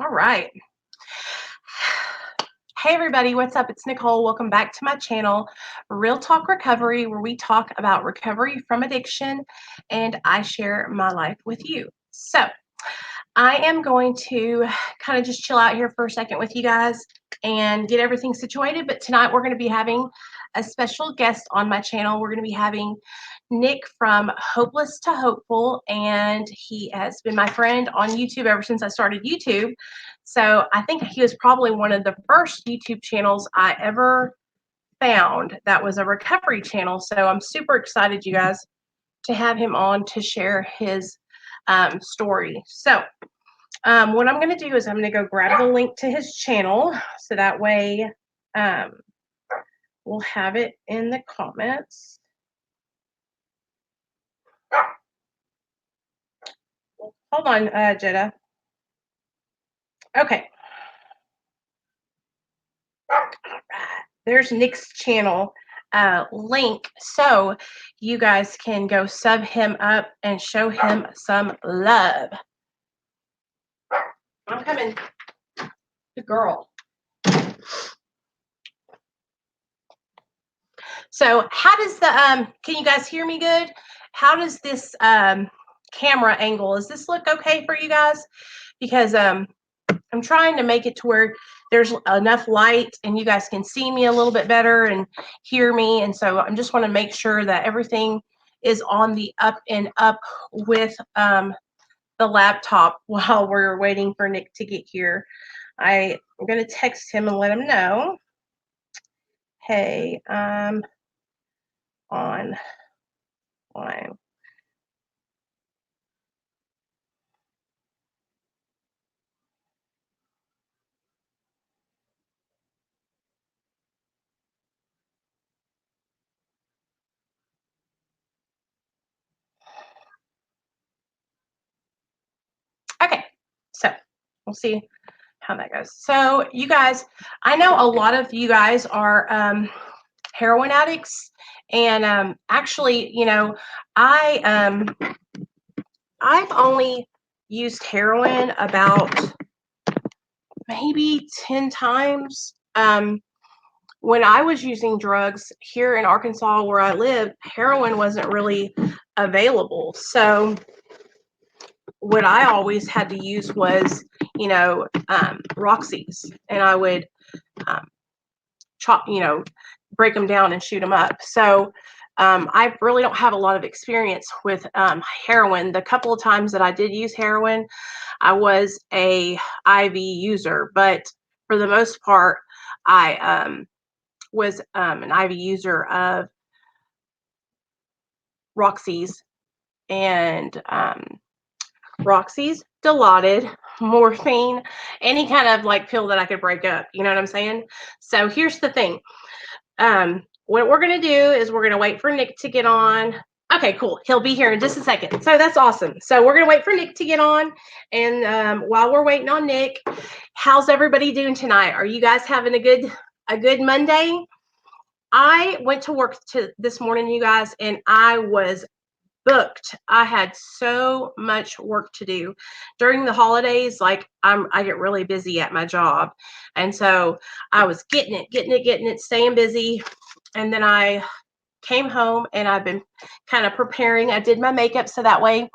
All right. Hey everybody, what's up? It's Nicole. Welcome back to my channel, Real Talk Recovery, where we talk about recovery from addiction and I share my life with you. So, I am going to kind of just chill out here for a second with you guys and get everything situated. But tonight we're going to be having a special guest on my channel. We're going to be having Nick from Hopeless to Hopeful, and he has been my friend on YouTube ever since I started YouTube. So I think he was probably one of the first YouTube channels I ever found that was a recovery channel. So I'm super excited, you guys, to have him on to share his story. So what I'm going to do is I'm going to go grab the link to his channel so that way we'll have it in the comments. Hold on, Jetta. Okay. All right. There's Nick's channel link, so you guys can go sub him up and show him some love. I'm coming. Good girl. So how does the can you guys hear me good? How does this camera angle, does this look okay for you guys? Because I'm trying to make it to where there's enough light and you guys can see me a little bit better and hear me. And so I just want to make sure that everything is on the up and up with the laptop while we're waiting for Nick to get here. I'm going to text him and let him know, hey, I'm online. Okay, so we'll see how that goes. So you guys, I know a lot of you guys are heroin addicts, and actually, you know, I've only used heroin about maybe 10 times. When I was using drugs here in Arkansas where I live, heroin wasn't really available. So what I always had to use was, you know, Roxy's, and I would chop, you know, break them down and shoot them up. So I really don't have a lot of experience with heroin. The couple of times that I did use heroin, I was a IV user, but for the most part, I was an IV user of Roxy's and Roxy's, Dilaudid, morphine, any kind of like pill that I could break up. You know what I'm saying? So here's the thing. What we're going to do is we're going to wait for Nick to get on. Okay, cool. He'll be here in just a second. So that's awesome. So we're going to wait for Nick to get on. And while we're waiting on Nick, how's everybody doing tonight? Are you guys having a good Monday? I went to work this morning, you guys, and I was booked. I had so much work to do during the holidays. Like I get really busy at my job. And so I was getting it, staying busy. And then I came home and I've been kind of preparing. I did my makeup so that way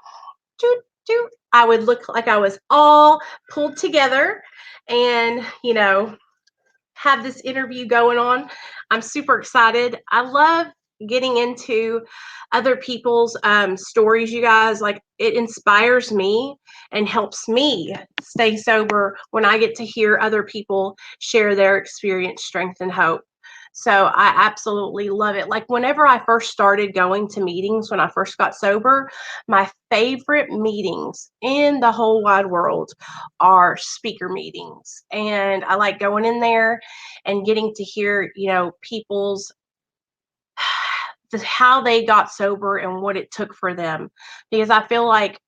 I would look like I was all pulled together and, you know, have this interview going on. I'm super excited. I love getting into other people's stories, you guys. Like, it inspires me and helps me stay sober when I get to hear other people share their experience, strength, and hope. So I absolutely love it. Like, whenever I first started going to meetings, when I first got sober, my favorite meetings in the whole wide world are speaker meetings. And I like going in there and getting to hear, you know, people's how they got sober and what it took for them. Because I feel like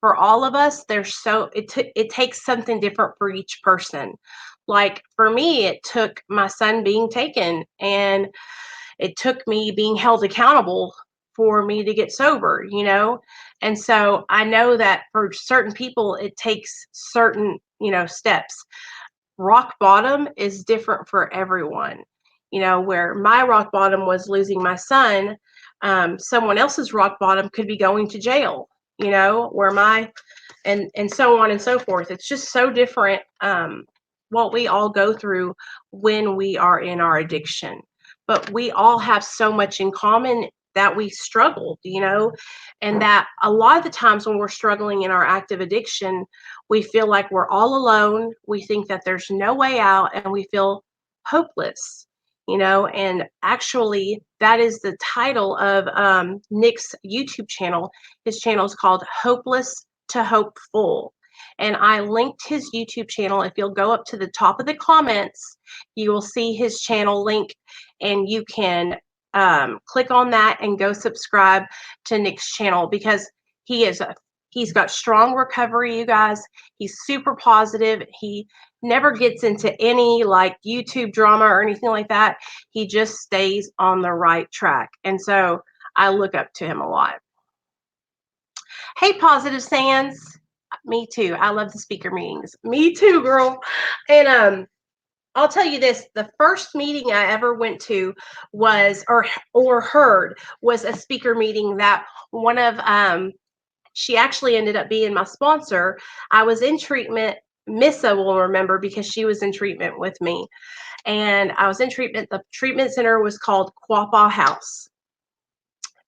for all of us, it takes something different for each person. Like for me, it took my son being taken, and it took me being held accountable for me to get sober, you know? And so I know that for certain people, it takes certain, you know, steps. Rock bottom is different for everyone. You know, where my rock bottom was losing my son, someone else's rock bottom could be going to jail, you know, where my, and so on and so forth. It's just so different, what we all go through when we are in our addiction. But we all have so much in common that we struggled, you know, and that a lot of the times when we're struggling in our active addiction, we feel like we're all alone. We think that there's no way out and we feel hopeless, you know. And actually, that is the title of Nick's YouTube channel. His channel is called Hopeless to Hopeful. And I linked his YouTube channel. If you'll go up to the top of the comments, you will see his channel link, and you can click on that and go subscribe to Nick's channel, because he is a he's got strong recovery, you guys. He's super positive. He never gets into any like YouTube drama or anything like that. He just stays on the right track. And so I look up to him a lot. Hey, Positive Sands. Me too. I love the speaker meetings. Me too, girl. And I'll tell you this, the first meeting I ever went to was or heard was a speaker meeting that one of she actually ended up being my sponsor. I was in treatment. Missa will remember because she was in treatment with me. And I was in treatment. The treatment center was called Quapaw House.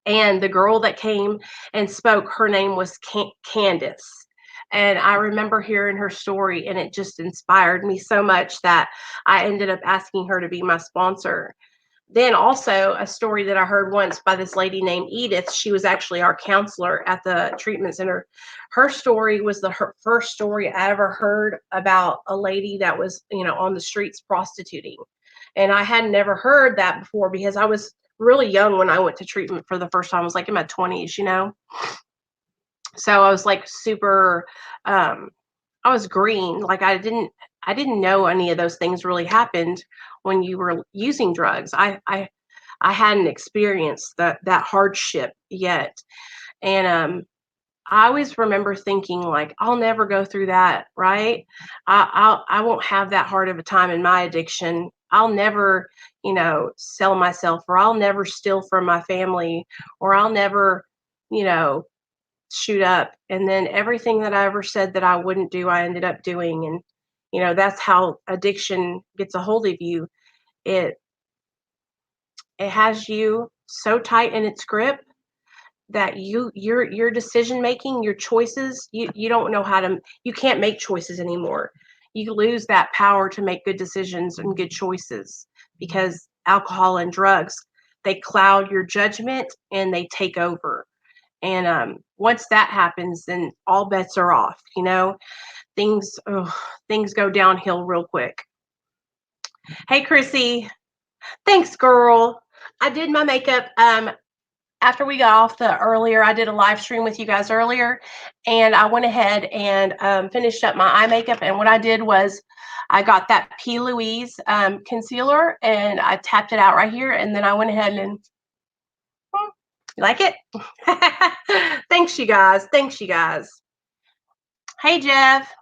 And the girl that came and spoke, her name was Candace. And I remember hearing her story, and it just inspired me so much that I ended up asking her to be my sponsor. Then also a story that I heard once by this lady named Edith. She was actually our counselor at the treatment center. Her story was her first story I ever heard about a lady that was, you know, on the streets prostituting. And I had never heard that before because I was really young when I went to treatment for the first time. I was like in my 20s, you know? So I was like super, um, I was green. Like I didn't know any of those things really happened when you were using drugs. I hadn't experienced that hardship yet. And I always remember thinking like, I'll never go through that, right? I won't have that hard of a time in my addiction. I'll never, you know, sell myself, or I'll never steal from my family, or I'll never, you know, shoot up. And then everything that I ever said that I wouldn't do, I ended up doing. And, you know, that's how addiction gets a hold of you. It it has you so tight in its grip that your decision making, your choices, you don't know how to, you can't make choices anymore. You lose that power to make good decisions and good choices because alcohol and drugs, they cloud your judgment and they take over. And once that happens, then all bets are off, you know. Things go downhill real quick. Hey, Chrissy. Thanks, girl. I did my makeup after we got off the earlier. I did a live stream with you guys earlier, and I went ahead and finished up my eye makeup. And what I did was I got that P. Louise concealer, and I tapped it out right here, and then I went ahead and you like it? Thanks, you guys. Thanks, you guys. Hey, Jeff.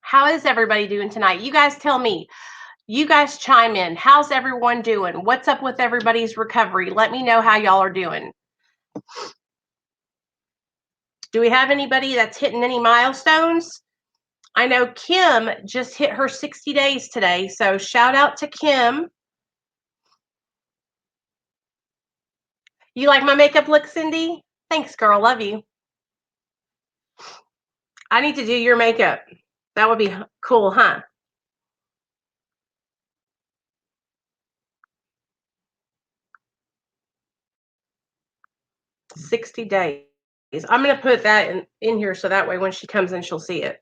How is everybody doing tonight? You guys tell me. You guys chime in. How's everyone doing? What's up with everybody's recovery? Let me know how y'all are doing. Do we have anybody that's hitting any milestones? I know Kim just hit her 60 days today, so shout out to Kim. You like my makeup look, Cindy? Thanks, girl. Love you. I need to do your makeup. That would be cool, huh? 60 days. I'm going to put that in here so that way when she comes in, she'll see it.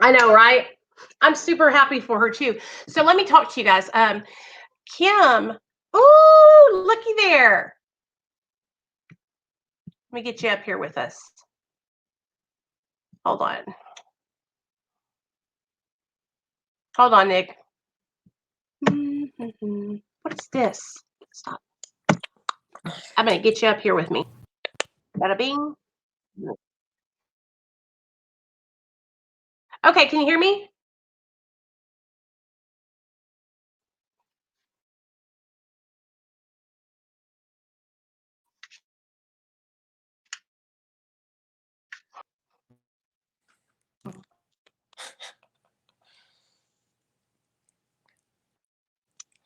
I know, right? I'm super happy for her too. So let me talk to you guys. Kim. Ooh, looky there. Let me get you up here with us. Hold on. Hold on, Nick. What is this? Stop. I'm going to get you up here with me. Bada bing. Okay, can you hear me?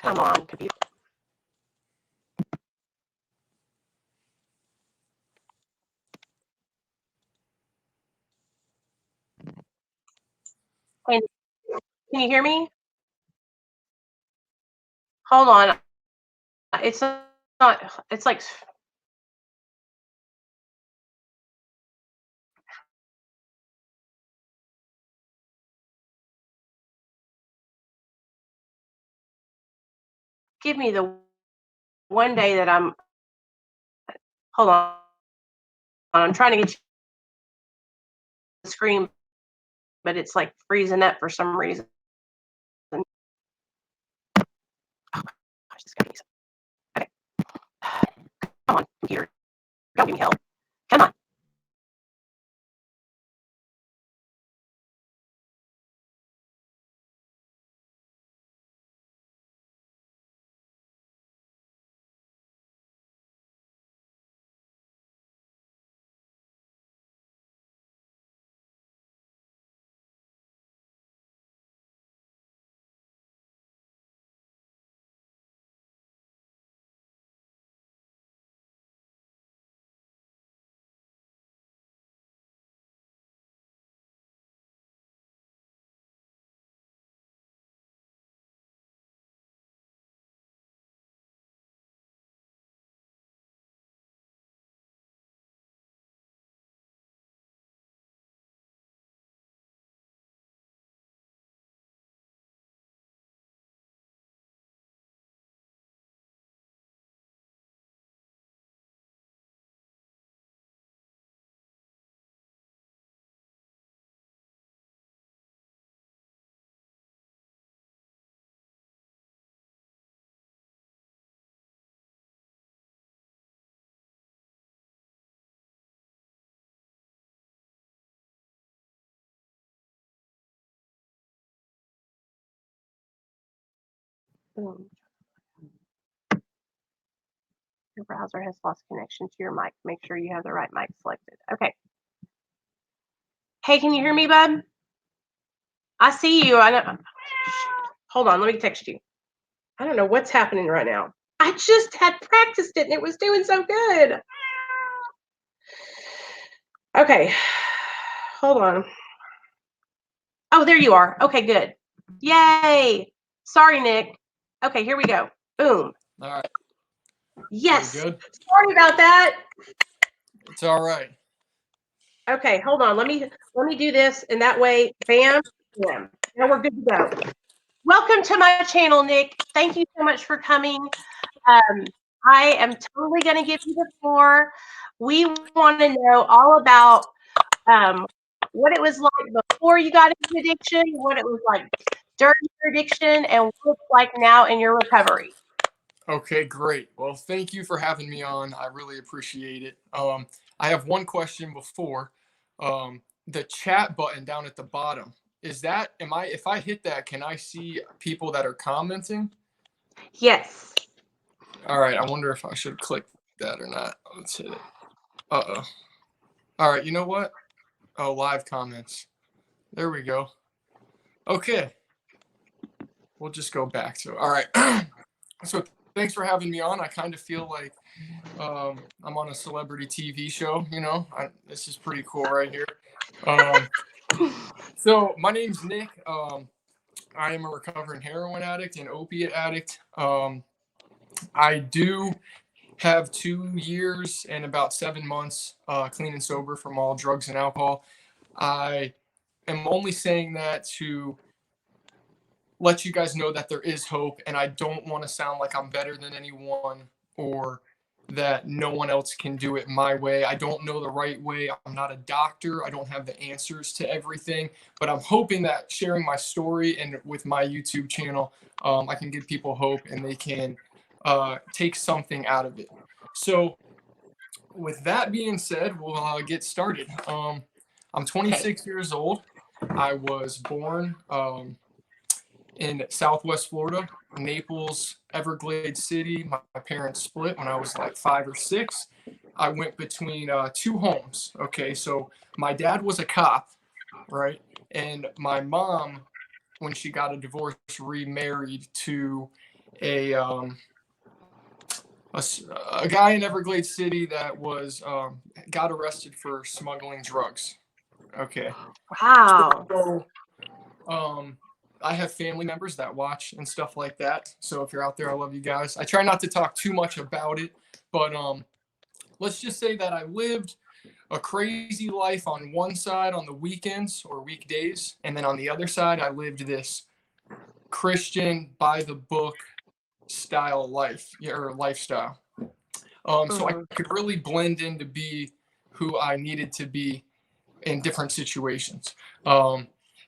Come on, computer. Can you hear me? Hold on. It's not, it's like, give me the one day that hold on. I'm trying to get you the screen, but it's like freezing up for some reason. Oh, gosh, this guy needs. Okay. Come on, computer. Don't give me help. Come on. Boom. Your browser has lost connection to your mic. Make sure you have the right mic selected. Okay. Hey, can you hear me, bud? I see you. I know. Hold on. Let me text you. I don't know what's happening right now. I just had practiced it and it was doing so good. Okay. Hold on. Oh, there you are. Okay, good. Yay. Sorry, Nick. Okay, here we go. Boom. All right. Yes. Good. Sorry about that. It's all right. Okay, hold on. Let me do this, and that way, bam, bam. Now we're good to go. Welcome to my channel, Nick. Thank you so much for coming. I am totally going to give you the floor. We want to know all about what it was like before you got into addiction, what it was like during your addiction, and what it's like now in your recovery. Okay, great. Well, thank you for having me on. I really appreciate it. I have one question before. The chat button down at the bottom, is that, if I hit that, can I see people that are commenting? Yes. All right, I wonder if I should click that or not. Let's hit it. Uh-oh. All right, you know what? Oh, live comments. There we go. Okay. We'll just go back to it. All right. So thanks for having me on. I kind of feel like I'm on a celebrity TV show, this is pretty cool right here. So my name's Nick. I am a recovering heroin addict and opiate addict. I do have 2 years and about 7 months clean and sober from all drugs and alcohol. I am only saying that to let you guys know that there is hope, and I don't want to sound like I'm better than anyone or that no one else can do it my way. I don't know the right way. I'm not a doctor. I don't have the answers to everything, but I'm hoping that sharing my story and with my YouTube channel, I can give people hope and they can take something out of it. So with that being said, we'll get started. I'm Okay. 26 years old. I was born in Southwest Florida, Naples, Everglades City. My parents split when I was like 5 or 6. I went between two homes. Okay, so my dad was a cop, right? And my mom, when she got a divorce, remarried to a a guy in Everglades City that was got arrested for smuggling drugs. Okay, Wow. so um, I have family members that watch and stuff like that. So if you're out there, I love you guys. I try not to talk too much about it, but let's just say that I lived a crazy life on one side on the weekends or weekdays, and then on the other side, I lived this Christian by the book style life, or lifestyle. So I Mhm. could really blend in to be who I needed to be in different situations.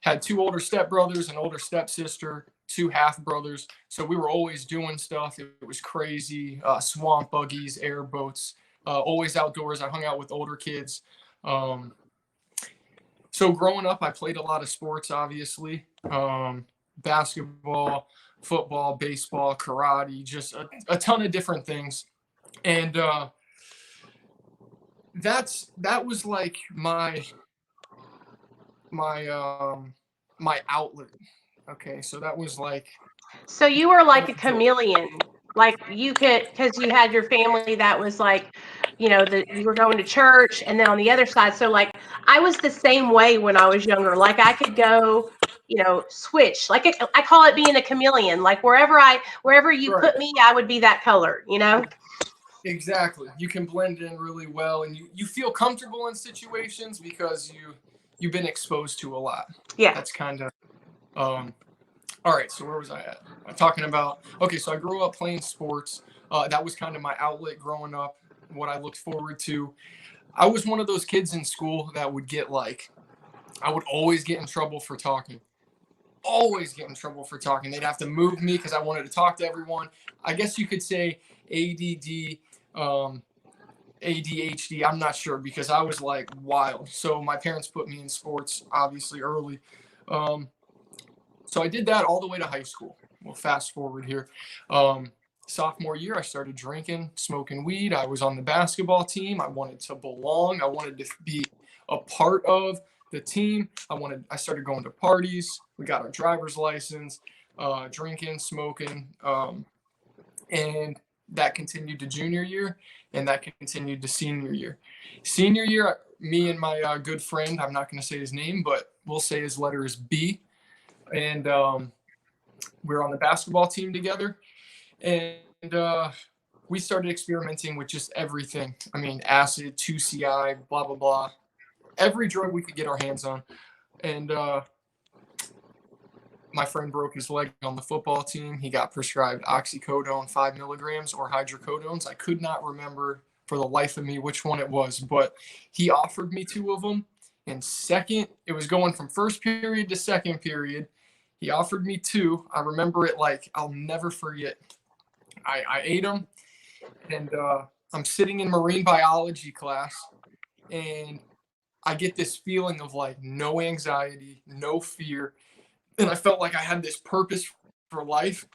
Had two older stepbrothers, an older stepsister, two half brothers. So we were always doing stuff. It was crazy. Swamp buggies, airboats, always outdoors. I hung out with older kids. Um, so growing up, I played a lot of sports, obviously. Basketball, football, baseball, karate, just a ton of different things. And that was like my my outlet. Okay, so that was like So you were like a my joy. chameleon. Like you could, because you had your family that was like, that you were going to church, and then on the other side. So like I was the same way when I was younger. Like I could go, switch. Like I call it being a chameleon. Like wherever you Right. put me, I would be that color. Exactly. You can blend in really well, and you feel comfortable in situations because you've been exposed to a lot. Yeah. That's kind of all right. So where was I at? I'm talking about, okay, so I grew up playing sports. That was kind of my outlet growing up, what I looked forward to. I was one of those kids in school that would get like, I would always get in trouble for talking. Always get in trouble for talking. They'd have to move me because I wanted to talk to everyone. I guess you could say ADD, ADHD. I'm not sure because I was like wild. So my parents put me in sports obviously early. Um, so I did that all the way to high school. We'll fast forward here. Um, Sophomore year, I started drinking, smoking weed. I was on the basketball team. I wanted to belong. I wanted to be a part of the team. I started going to parties. We got our driver's license, drinking, smoking, and that continued to junior year, and that continued to senior year. Senior year, me and my good friend, I'm not going to say his name, but we'll say his letter is B, and we were on the basketball team together, and we started experimenting with just everything. I mean, acid, 2CI, blah blah blah, every drug we could get our hands on. And my friend broke his leg on the football team. He got prescribed oxycodone 5 milligrams or hydrocodones. I could not remember for the life of me which one it was, but he offered me two of them. And second, it was going from first period to second period. He offered me two. I remember it like I'll never forget. I ate them, and I'm sitting in marine biology class, and I get this feeling of like no anxiety, no fear, and I felt like I had this purpose for life,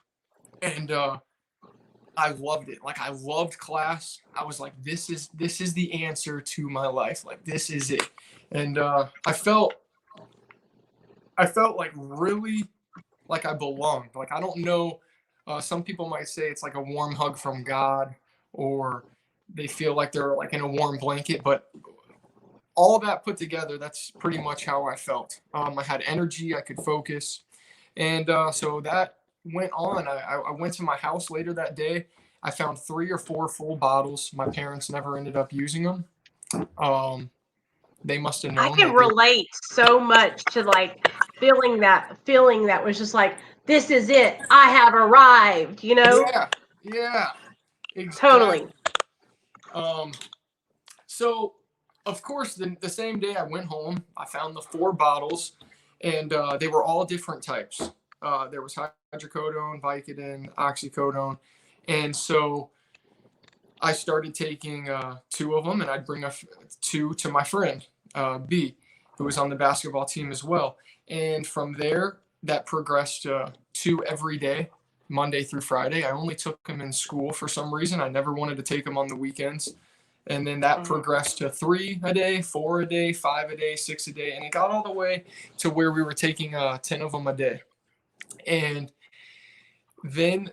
and I loved it. Like I loved class. I was like, this is the answer to my life. Like this is it, and I felt like really like I belonged. Like I don't know. Some people might say it's like a warm hug from God, or they feel like they're like in a warm blanket. But all that put together, that's pretty much how I felt. I had energy. I could focus, and so that went on. I went to my house later that day. I found 3 or 4 full bottles. My parents never ended up using them. Um, they must have I known can that they. relate so much to like feeling that was just like this is it. I have arrived, you know? Yeah, yeah, Totally. exactly. Um, so of course, the same day I went home, I found the 4 bottles, and they were all different types. There was hydrocodone, Vicodin, oxycodone, and so I started taking 2 of them, and I'd bring 2 to my friend B, who was on the basketball team as well. And from there, that progressed to 2 every day, Monday through Friday. I only took them in school for some reason. I never wanted to take them on the weekends. And then that Mhm. progressed to 3 a day, 4 a day, 5 a day, 6 a day, and it got all the way to where we were taking 10 of them a day. And then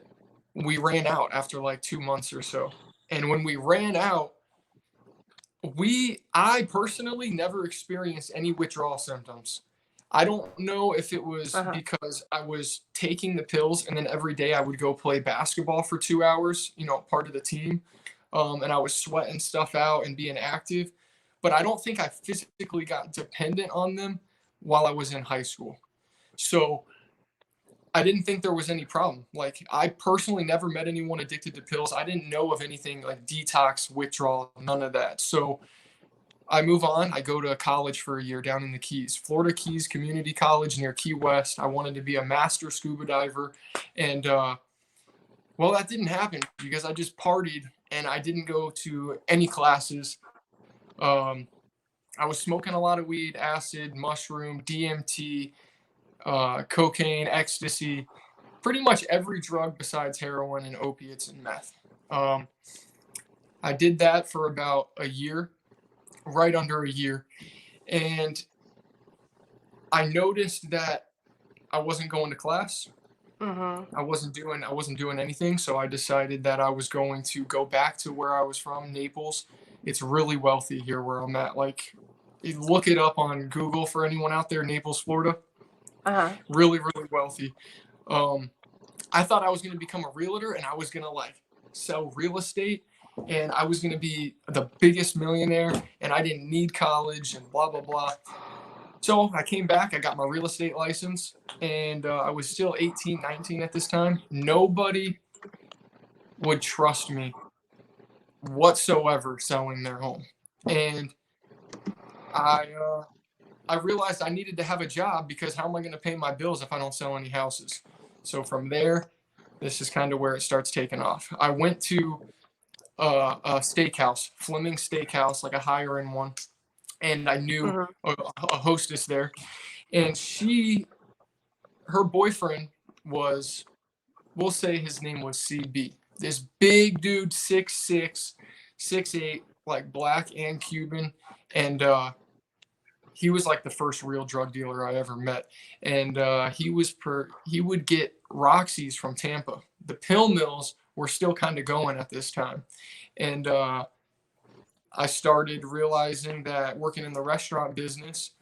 we ran out after like 2 months or so. And when we ran out, I personally never experienced any withdrawal symptoms. I don't know if it was Uh-huh. because I was taking the pills and then every day I would go play basketball for 2 hours, part of the team. And I was sweating stuff out and being active. But I don't think I physically got dependent on them while I was in high school. So I didn't think there was any problem. Like, I personally never met anyone addicted to pills. I didn't know of anything like detox, withdrawal, none of that. So I move on. I go to college for a year down in the Keys, Florida Keys Community College near Key West. I wanted to be a master scuba diver. And, well, that didn't happen because I just partied and I didn't go to any classes. Um, I was smoking a lot of weed, acid, mushroom, DMT, cocaine, ecstasy, pretty much every drug besides heroin and opiates and meth. Um, I did that for about a year, right under a year, and I noticed that I wasn't going to class. Mhm. I wasn't doing anything, so I decided that I was going to go back to where I was from, Naples. It's really wealthy here where I'm at. Like, look it up on Google for anyone out there, Naples, Florida. Uh-huh. Really, really wealthy. Um, I thought I was going to become a realtor and I was going to like sell real estate and I was going to be the biggest millionaire and I didn't need college and blah, blah, blah. So I came back, I got my real estate license, and I was still 18, 19 at this time. Nobody would trust me whatsoever selling their home. And I realized I needed to have a job because how am I going to pay my bills if I don't sell any houses? So from there, this is kind of where it starts taking off. I went to a steakhouse, Fleming Steakhouse, like a higher end one, and I knew Mhm. a hostess there, and her boyfriend was, we'll say his name was CB. This big dude, 6'6", 6'8", like black and Cuban, and he was like the first real drug dealer I ever met. And he would get Roxy's from Tampa. The pill mills were still kind of going at this time, and I started realizing that working in the restaurant business,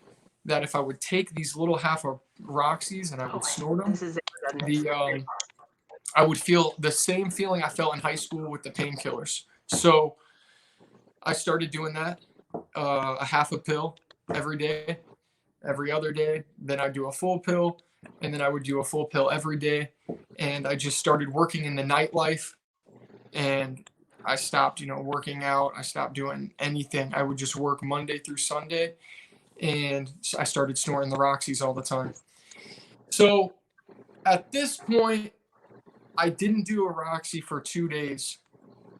that if I would take these little half of Roxy's and I Oh, would snort them, this is it. Goodness. the I would feel the same feeling I felt in high school with the painkillers. So I started doing that, a half a pill every day, every other day. Then I'd do a full pill, and then I would do a full pill every day. And I just started working in the nightlife, and I stopped, working out. I stopped doing anything. I would just work Monday through Sunday, and I started snorting the Roxys all the time. So at this point, I didn't do a Roxy for 2 days,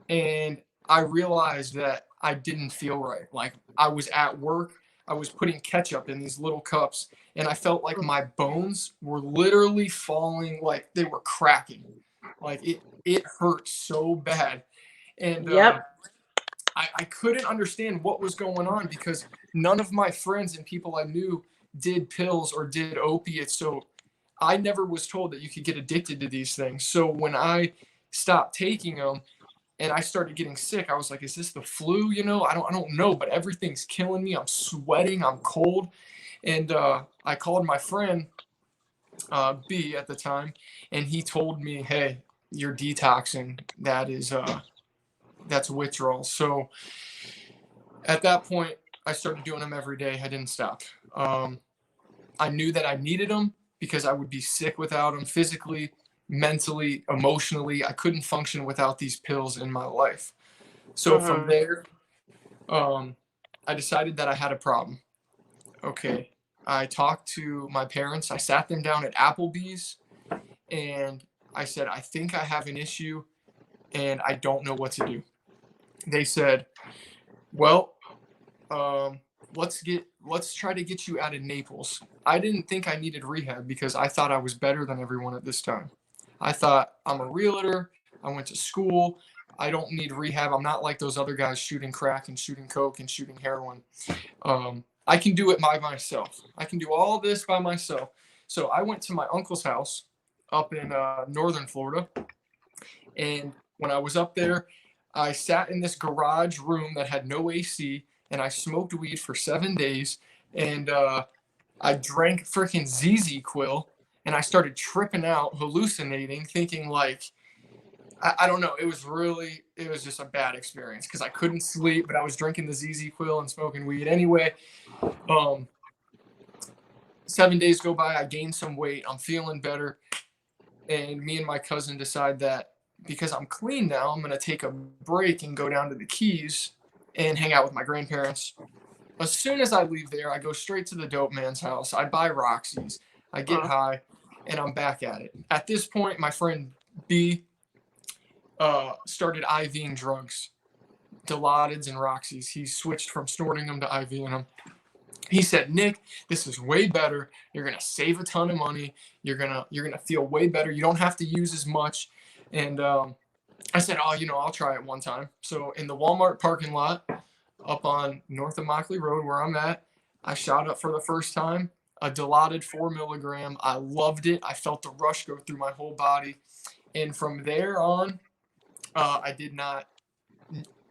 and I realized that I didn't feel right. Like, I was at work, I was putting ketchup in these little cups, and I felt like my bones were literally falling, like they were cracking. Like, it hurt so bad, and Yep. I couldn't understand what was going on because none of my friends and people I knew did pills or did opiates. So I never was told that you could get addicted to these things. So when I stopped taking them and I started getting sick, I was like, is this the flu? I don't know, but everything's killing me. I'm sweating, I'm cold. And I called my friend B at the time, and he told me, hey, you're detoxing. That's withdrawal. So at that point, I started doing them every day. I didn't stop. I knew that I needed them, because I would be sick without them, physically, mentally, emotionally. I couldn't function without these pills in my life. So from Mhm. there, I decided that I had a problem. Okay. I talked to my parents. I sat them down at Applebee's and I said, I think I have an issue and I don't know what to do. They said, well, um, let's try to get you out of Naples. I didn't think I needed rehab because I thought I was better than everyone at this time. I thought I'm a realtor. I went to school. I don't need rehab. I'm not like those other guys shooting crack and shooting coke and shooting heroin. I can do it by myself. I can do all this by myself. So I went to my uncle's house up in northern Florida, and when I was up there, I sat in this garage room that had no AC, and I smoked weed for 7 days, and I drank freaking ZZ Quill, and I started tripping out, hallucinating, thinking like, I don't know. It was just a bad experience because I couldn't sleep, but I was drinking the ZZ Quill and smoking weed anyway. Um, 7 days go by, I gained some weight, I'm feeling better, and me and my cousin decide that because I'm clean now, I'm gonna take a break and go down to the Keys and hang out with my grandparents. As soon as I leave there, I go straight to the dope man's house. I buy Roxy's, I get Mm. high, and I'm back at it. At this point, my friend B started IVing drugs, Dilaudids and Roxy's. He switched from snorting them to IVing them. He said, Nick, this is way better. You're gonna save a ton of money. You're gonna feel way better. You don't have to use as much. And I said, oh, I'll try it one time. So in the Walmart parking lot up on North of Mockley Road, where I'm at, I shot up for the first time a Dilaudid 4 milligram. I loved it. I felt the rush go through my whole body. And from there on, I did not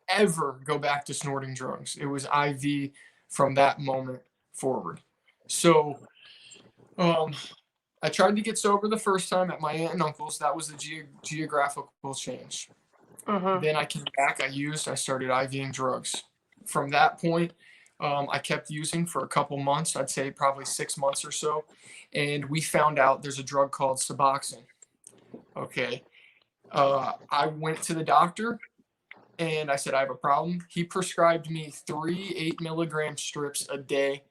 ever go back to snorting drugs. It was IV from that moment forward. So um, I tried to get sober the first time at my aunt and uncle's. That was the geographical change. Mhm. Then I came back. I started IVing drugs. From that point, I kept using for a couple months. I'd say probably 6 months or so. And we found out there's a drug called Suboxone. Okay. I went to the doctor and I said, I have a problem. He prescribed me 3 8 milligram strips a day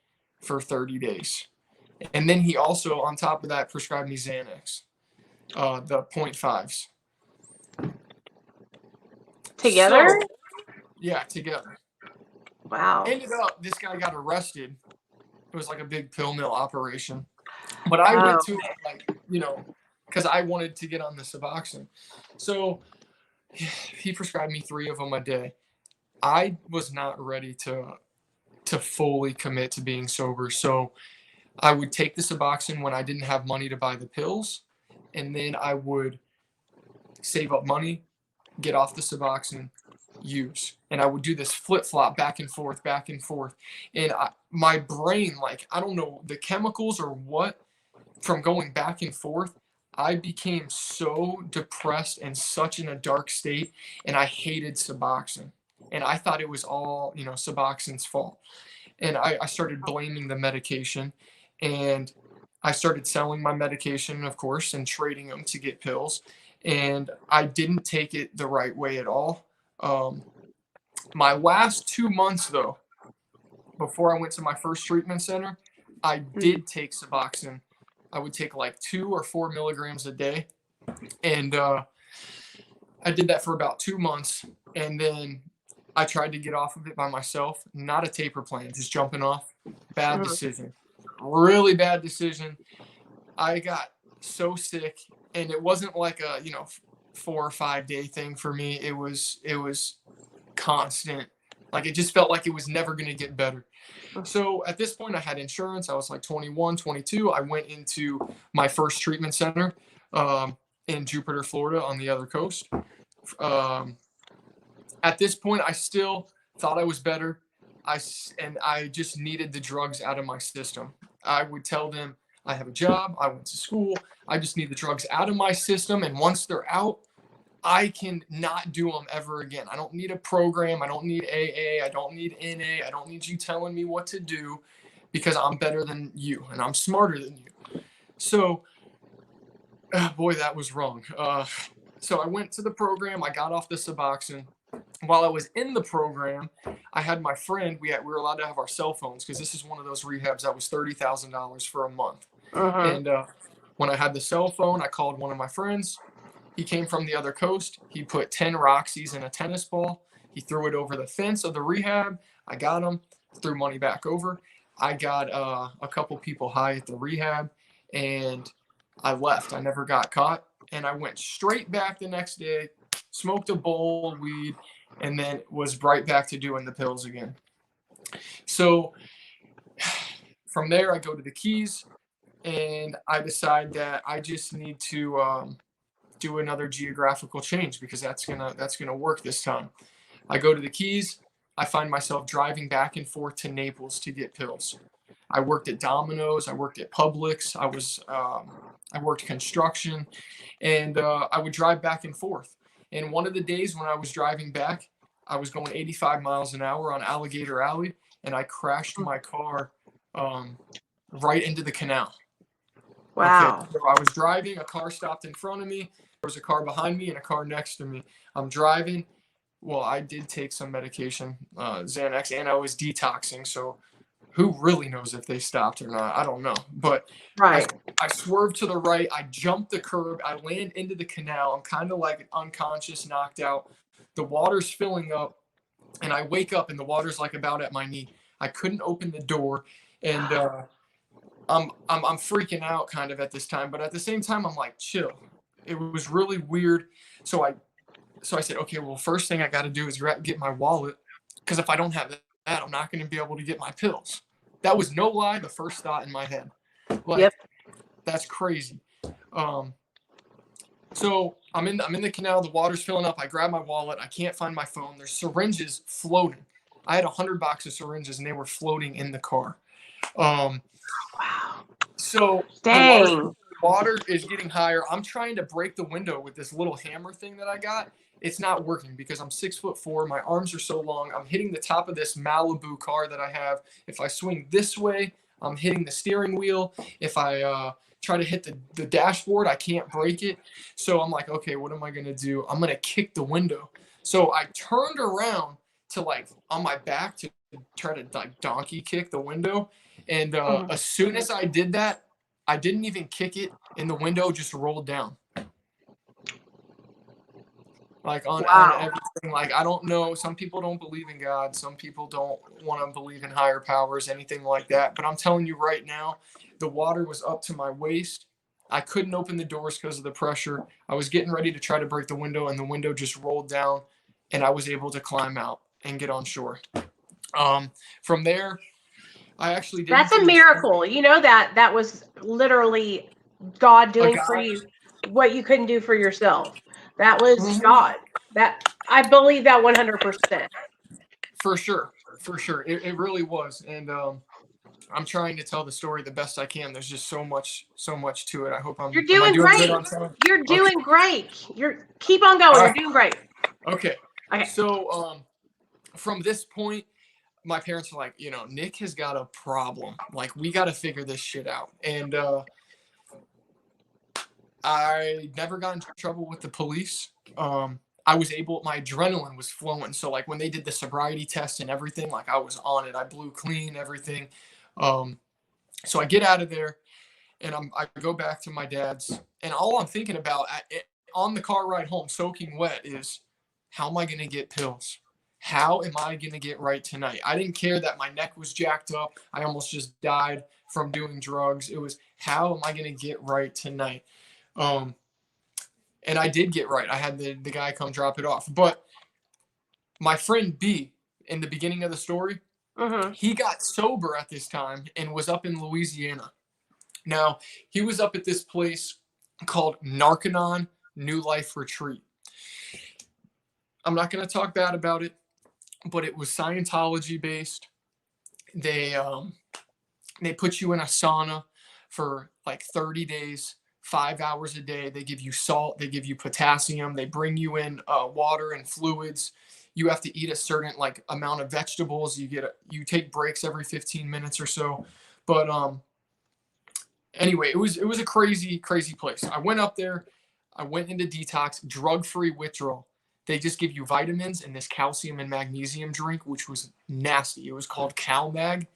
for 30 days. And then he also, on top of that, prescribed me Xanax, the 0.5s. Together? So, yeah, together. Wow. Ended up, this guy got arrested. It was like a big pill mill operation. But I Oh. went to it, like, because I wanted to get on the Suboxone. So he prescribed me 3 of them a day. I was not ready to fully commit to being sober. So I would take the Suboxone when I didn't have money to buy the pills, and then I would save up money, get off the Suboxone, use. And I would do this flip flop back and forth, back and forth. And my brain, like, I don't know the chemicals or what, from going back and forth, I became so depressed and such in a dark state. And I hated Suboxone. And I thought it was all, Suboxone's fault. And I started blaming the medication. And I started selling my medication, of course, and trading them to get pills. And I didn't take it the right way at all. Um, my last 2 months, though, before I went to my first treatment center, I Mm. did take Suboxone. I would take like 2 or 4 milligrams a day. And I did that for about 2 months. And then I tried to get off of it by myself. Not a taper plan, just jumping off. Bad Mhm. decision. Really bad decision. I got so sick, and it wasn't like a 4 or 5 day thing for me. It was constant. Like it just felt like it was never going to get better. So at this point, I had insurance. I was like 21, 22. I went into my first treatment center in Jupiter, Florida, on the other coast. Um, at this point, I still thought I was better. And I just needed the drugs out of my system. I would tell them I have a job, I went to school, I just need the drugs out of my system. And once they're out, I can not do them ever again. I don't need a program. I don't need AA. I don't need NA. I don't need you telling me what to do because I'm better than you and I'm smarter than you. So, boy, that was wrong. So I went to the program. I got off the Suboxone. While I was in the program, I had my friend. We were allowed to have our cell phones because this is one of those rehabs that was $30,000 for a month. Mhm. And when I had the cell phone, I called one of my friends. He came from the other coast. He put 10 Roxys in a tennis ball. He threw it over the fence of the rehab. I got him, threw money back over. I got a couple people high at the rehab, and I left. I never got caught. And I went straight back the next day, smoked a bowl of weed, and then was right back to doing the pills again. So from there, I go to the Keys, and I decide that I just need to do another geographical change because that's gonna work this time. I go to the Keys. I find myself driving back and forth to Naples to get pills. I worked at Domino's. I worked at Publix. I worked construction, and I would drive back and forth. And one of the days when I was driving back, I was going 85 miles an hour on Alligator Alley, and I crashed my car um, right into the canal. Okay, Wow. so I was driving, a car stopped in front of me. There was a car behind me and a car next to me. I'm driving. Well, I did take some medication, Xanax, and I was detoxing. So who really knows if they stopped or not? I don't know. But I, Right. I swerved to the right. I jumped the curb. I land into the canal. I'm kind of like unconscious, knocked out. The water's filling up, and I wake up, and the water's like about at my knee. I couldn't open the door, and I'm freaking out kind of at this time, but at the same time, I'm like, chill. It was really weird. So I said, okay, well, first thing I got to do is get my wallet because if I don't have that, I'm not going to be able to get my pills. That was no lie. The first thought in my head, Yep. like, that's crazy. Um, so I'm in the canal. The water's filling up. I grab my wallet. I can't find my phone. There's syringes floating. I had 100 boxes of syringes and they were floating in the car. Um, Wow. so Dang. water is getting higher. I'm trying to break the window with this little hammer thing that I got. It's not working because I'm 6'4". My arms are so long. I'm hitting the top of this Malibu car that I have. If I swing this way, I'm hitting the steering wheel. If I try to hit the dashboard, I can't break it. So I'm like, okay, what am I going to do? I'm going to kick the window. So I turned around to like on my back to try to like donkey kick the window. And Mhm. as soon as I did that, I didn't even kick it, and the window just rolled down. Like on Wow. everything. Like I don't know. Some people don't believe in God. Some people don't want to believe in higher powers, anything like that. But I'm telling you right now, the water was up to my waist. I couldn't open the doors because of the pressure. I was getting ready to try to break the window, and the window just rolled down, and I was able to climb out and get on shore. From there, I actually didn't That's a finish miracle. You know that was literally God a doing for guy. you what you couldn't do for yourself. That was Mhm. God. That I believe that 100%. For sure, for sure. It really was. And I'm trying to tell the story the best I can. There's just so much to it. I hope You're am I doing doing good great. on time? You're Okay. doing great. You're keep on going. All You're right. doing great. Okay. Okay. So from this point, my parents were like, Nick has got a problem. Like we got to figure this shit out. And I never got into trouble with the police. I was able, my adrenaline was flowing. So like when they did the sobriety test and everything, like I was on it. I blew clean, everything. Um, so I get out of there and I go back to my dad's, and all I'm thinking about on the car ride home, soaking wet, is how am I going to get pills? How am I going to get right tonight? I didn't care that my neck was jacked up. I almost just died from doing drugs. It was how am I going to get right tonight? Um, and I did get right. I had the guy come drop it off. But my friend B, in the beginning of the story, Mhm. he got sober at this time and was up in Louisiana. Now, he was up at this place called Narconon New Life Retreat. I'm not going to talk bad about it, but it was Scientology based. They put you in a sauna for like 30 days, 5 hours a day. They give you salt, they give you potassium, they bring you in water and fluids. You have to eat a certain like amount of vegetables. You take breaks every 15 minutes or so. But Anyway, it was a crazy place. I went up there. I went into detox, drug-free withdrawal. They just give you vitamins and this calcium and magnesium drink, which was nasty. It was called CalMag.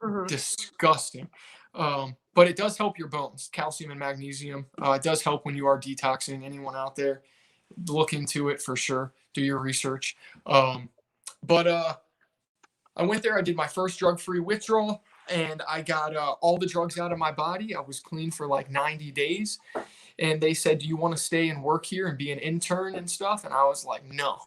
Mhm. Disgusting. But it does help your bones, calcium and magnesium. It does help when you are detoxing. Anyone out there, look into it for sure. Do your research. But I went there. I did my first drug-free withdrawal, and I got all the drugs out of my body. I was clean for like 90 days. And they said, "Do you want to stay and work here and be an intern and stuff?" And I was like, "No,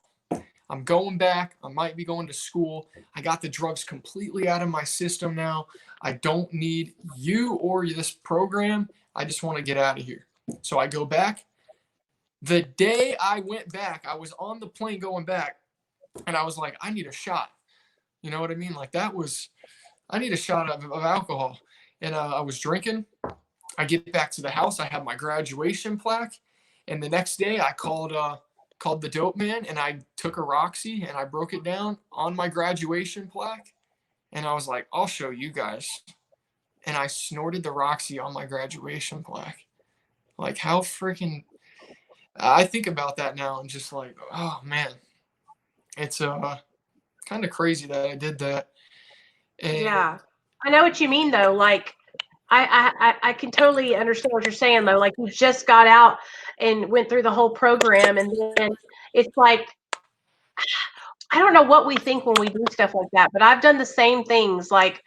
I'm going back. I might be going to school. I got the drugs completely out of my system now. I don't need you or this program. I just want to get out of here." So I go back. The day I went back, I was on the plane going back, and I was like, "I need a shot." You know what I mean? Like I need a shot of alcohol. And I was drinking. I get back to the house. I have my graduation plaque. And the next day I called the dope man, and I took a Roxy and I broke it down on my graduation plaque. And I was like, "I'll show you guys." And I snorted the Roxy on my graduation plaque. Like, how freaking, I think about that now and just like, oh man, it's kind of crazy that I did that. Yeah. And I know what you mean though. Like I can totally understand what you're saying though. Like you just got out and went through the whole program, and then it's like I don't know what we think when we do stuff like that, but I've done the same things, like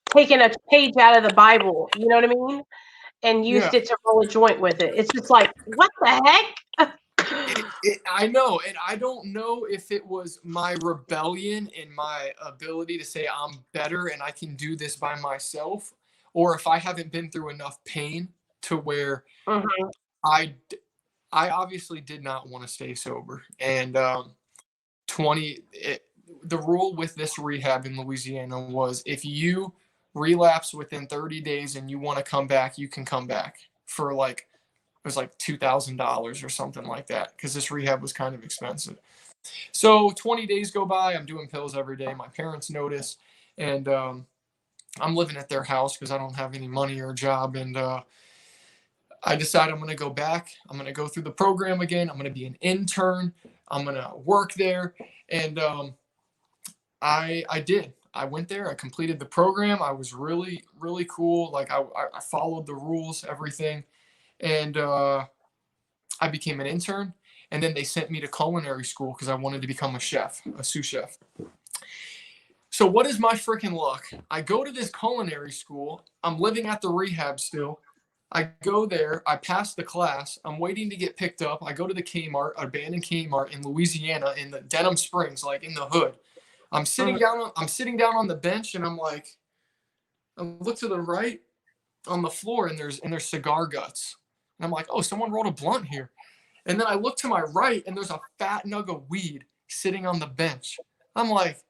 taking a page out of the Bible, you know what I mean? And yeah, used it to roll a joint with it. It's just like, what the heck? I know, and I don't know if it was my rebellion and my ability to say I'm better and I can do this by myself, or if I haven't been through enough pain to where Mhm. I I obviously did not want to stay sober. And 20 it, the rule with this rehab in Louisiana was if you relapse within 30 days and you want to come back, you can come back for like it was like $2,000 or something like that because this rehab was kind of expensive. So 20 days go by. I'm doing pills every day. My parents notice, and I'm living at their house because I don't have any money or job. And I decide I'm going to go back. I'm going to go through the program again. I'm going to be an intern. I'm going to work there. And I did. I went there. I completed the program. I was really cool. Like I followed the rules, everything, and I became an intern. And then they sent me to culinary school because I wanted to become a chef, a sous chef. So what is my freaking luck? I go to this culinary school. I'm living at the rehab still. I go there. I pass the class. I'm waiting to get picked up. I go to the Kmart, abandoned Kmart in Louisiana, in the Denham Springs, like in the hood. Mhm. I'm sitting down on the bench, and I'm like, I look to the right on the floor, and there's cigar butts. And I'm like, oh, someone rolled a blunt here. And then I look to my right, and there's a fat nug of weed sitting on the bench. I'm like,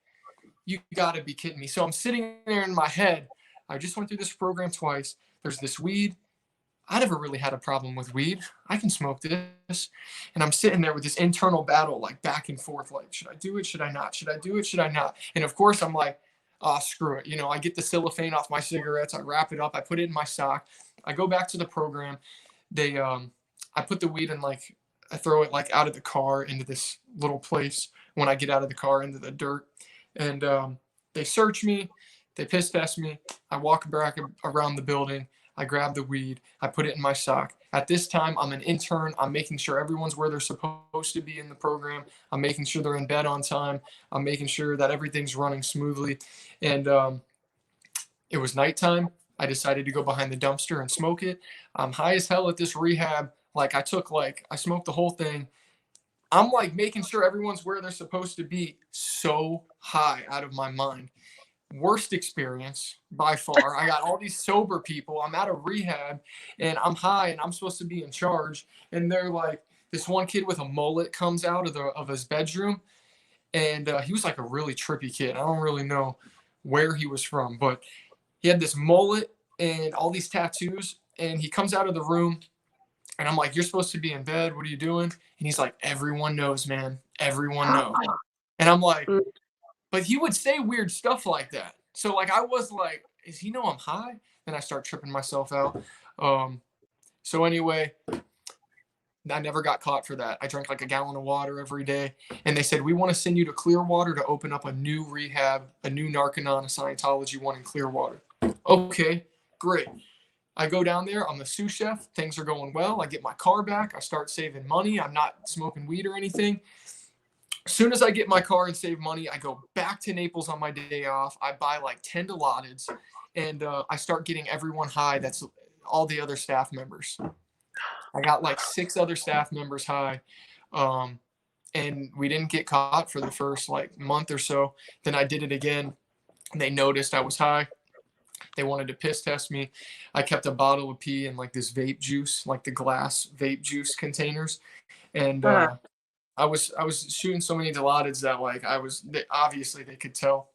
you got to be kidding me. So I'm sitting there in my head. I just went through this program twice. There's this weed. I never really had a problem with weed. I can smoke this. And I'm sitting there with this internal battle, like back and forth, like, should I do it? Should I not? Should I do it? Should I not? And of course, I'm like, oh, screw it. You know, I get the cellophane off my cigarettes. I wrap it up. I put it in my sock. I go back to the program. I put the weed in, like, I throw it like out of the car into this little place when I get out of the car into the dirt. And they search me. They piss test me. I walk back around the building. I grab the weed. I put it in my sock. At this time, I'm an intern. I'm making sure everyone's where they're supposed to be in the program. I'm making sure they're in bed on time. I'm making sure that everything's running smoothly. And it was nighttime. I decided to go behind the dumpster and smoke it. I'm high as hell at this rehab. Like I smoked the whole thing. I'm like making sure everyone's where they're supposed to be. So high out of my mind. Worst experience by far. I got all these sober people. I'm out of rehab and I'm high and I'm supposed to be in charge. And they're like, this one kid with a mullet comes out of his bedroom, and he was like a really trippy kid. I don't really know where he was from, but he had this mullet and all these tattoos. And he comes out of the room, and I'm like, "You're supposed to be in bed. What are you doing?" And he's like, "Everyone knows, man. Everyone knows." And I'm like, but he would say weird stuff like that. So like I was like, is he know I'm high? Then I start tripping myself out. So anyway, I never got caught for that. I drank like a gallon of water every day. And they said, we want to send you to Clearwater to open up a new rehab, a new Narconon, a Scientology one in Clearwater. Okay, great. I go down there. I'm a sous chef. Things are going well. I get my car back. I start saving money. I'm not smoking weed or anything. As soon as I get my car and save money, I go back to Naples on my day off. I buy like 10 Dilaudid, and I start getting everyone high. That's all the other staff members. I got like 6 other staff members high. And we didn't get caught for the first like month or so. Then I did it again. They noticed I was high. They wanted to piss test me. I kept a bottle of pee in like this vape juice, like the glass vape juice containers. And I was shooting so many Dilaudids that like obviously they could tell.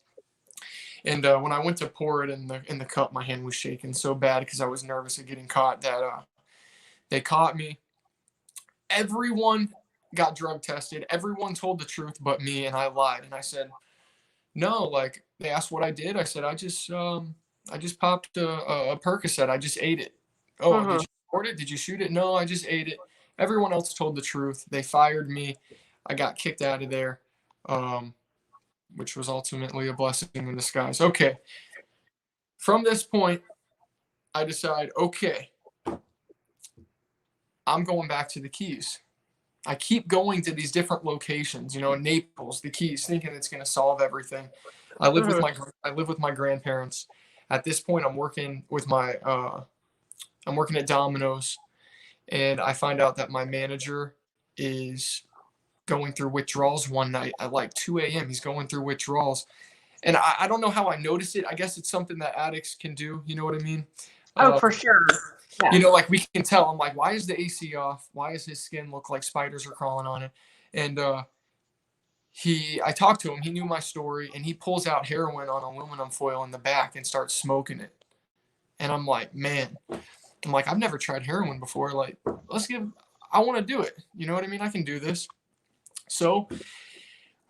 And when I went to pour it in the cup, my hand was shaking so bad because I was nervous of getting caught that they caught me. Everyone got drug tested. Everyone told the truth but me, and I lied. And I said, no, like they asked what I did. I said, I just popped a Percocet. I just ate it. Oh, did you report it? Did you shoot it? No, I just ate it. Everyone else told the truth. They fired me. I got kicked out of there, which was ultimately a blessing in disguise. Okay. From this point, I decide, okay, I'm going back to the Keys. I keep going to these different locations, Naples, the Keys, thinking it's going to solve everything. I live with my grandparents. At this point, I'm working at Domino's, and I find out that my manager is going through withdrawals one night at like 2 a.m. He's going through withdrawals. And I don't know how I noticed it. I guess it's something that addicts can do. You know what I mean? Oh, for sure. Yeah. Like we can tell. I'm like, why is the AC off? Why does his skin look like spiders are crawling on it? And I talked to him. He knew my story, and he pulls out heroin on aluminum foil in the back and starts smoking it. And I'm like, man, I've never tried heroin before. Like, I want to do it. You know what I mean? I can do this. So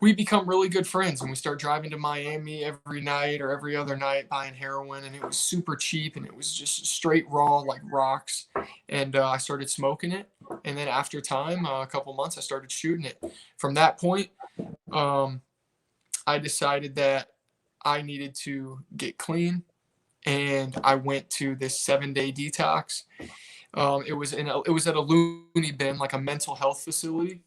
we become really good friends, and we start driving to Miami every night or every other night buying heroin, and it was super cheap, and it was just straight raw like rocks. And I started smoking it, and then after time, a couple months, I started shooting it. From that point, I decided that I needed to get clean, and I went to this 7-day detox. It was at a loony bin, like a mental health facility.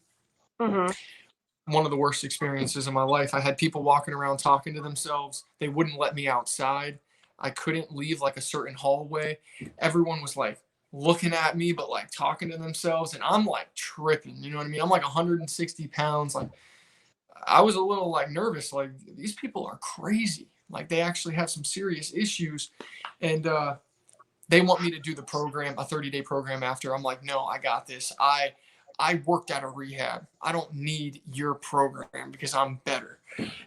One of the worst experiences of my life. I had people walking around talking to themselves. They wouldn't let me outside. I couldn't leave like a certain hallway. Everyone was like looking at me, but like talking to themselves. And I'm like tripping, you know what I mean? I'm like 160 pounds. Like I was a little like nervous. Like these people are crazy. Like they actually have some serious issues. And they want me to do the program, a 30-day program after. I'm like, no, I got this. I worked at a rehab. I don't need your program because I'm better.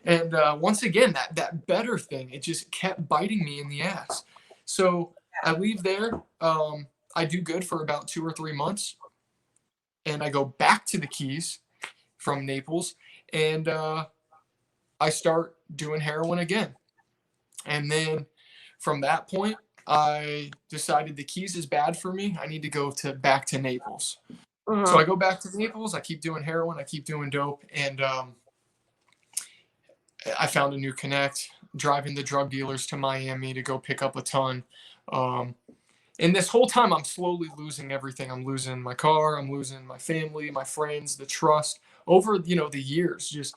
And once again, that better thing, it just kept biting me in the ass. So I leave there. I do good for about 2 or 3 months. And I go back to the Keys from Naples. And I start doing heroin again. And then from that point, I decided the Keys is bad for me. I need to go back to Naples. So I go back to Naples. I keep doing heroin. I keep doing dope. And I found a new connect, driving the drug dealers to Miami to go pick up a ton. And this whole time, I'm slowly losing everything. I'm losing my car. I'm losing my family, my friends, the trust over, the years. Just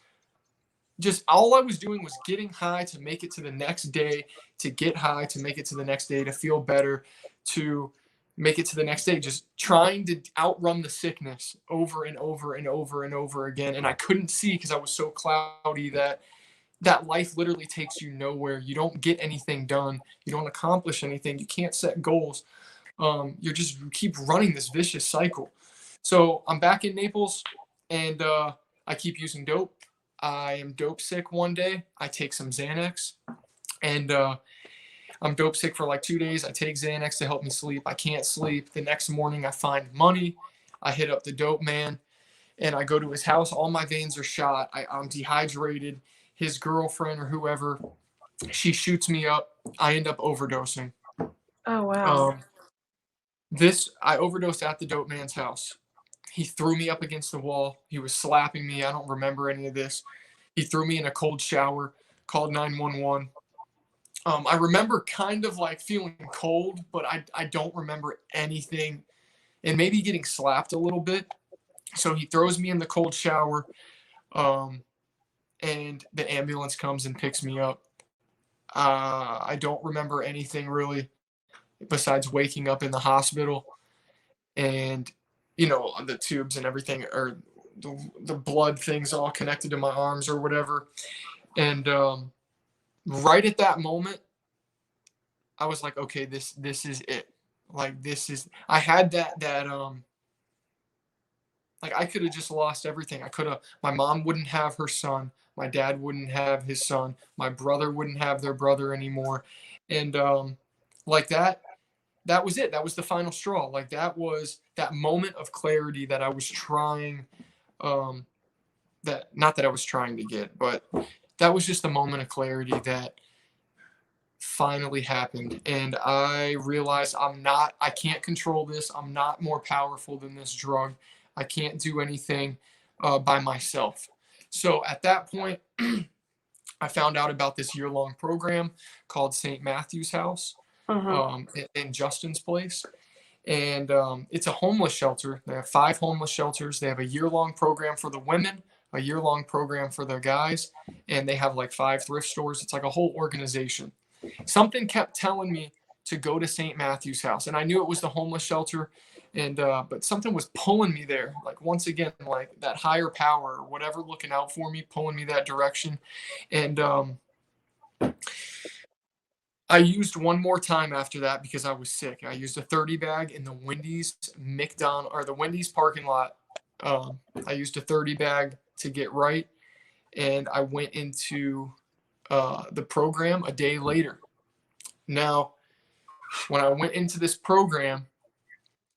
all I was doing was getting high to make it to the next day, to get high, to make it to the next day, to feel better, to make it to the next day, just trying to outrun the sickness over and over and over and over again. And I couldn't see because I was so cloudy that life literally takes you nowhere. You don't get anything done. You don't accomplish anything. You can't set goals. You keep running this vicious cycle. So I'm back in Naples, and I keep using dope. I am dope sick one day. I take some Xanax, and I'm dope sick for like 2 days. I take Xanax to help me sleep. I can't sleep. The next morning, I find money. I hit up the dope man, and I go to his house. All my veins are shot. I'm dehydrated. His girlfriend or whoever She shoots me up. I end up overdosing. Oh, wow. Um, I overdosed at the dope man's house. He threw me up against the wall. He was slapping me. I don't remember any of this. He threw me in a cold shower, called 911. I remember kind of like feeling cold, but I don't remember anything, and maybe getting slapped a little bit. So he throws me in the cold shower, um, and the ambulance comes and picks me up. I don't remember anything really besides waking up in the hospital and, the tubes and everything, or the blood things all connected to my arms or whatever. And right at that moment, I was like, okay, this is it. Like this is I had that like I could have just lost everything. I could have My mom wouldn't have her son, my dad wouldn't have his son, my brother wouldn't have their brother anymore. And like that was it. That was the final straw. Like that was that moment of clarity that I was trying that not that I was trying to get, but that was just a moment of clarity that finally happened. And I realized I can't control this. I'm not more powerful than this drug. I can't do anything by myself. So at that point, I found out about this year-long program called St. Matthew's House, Mhm. in Justin's place. And it's a homeless shelter. They have 5 homeless shelters. They have a year-long program for the women, a year-long program for the guys, and they have like 5 thrift stores. It's like a whole organization. Something kept telling me to go to St. Matthew's House, and I knew it was the homeless shelter, and but something was pulling me there. Like once again, like that higher power or whatever looking out for me, pulling me that direction. And I used one more time after that because I was sick. I used a 30 bag in the Wendy's or the Wendy's parking lot. I used a 30 bag to get right, and I went into the program a day later. Now, when I went into this program,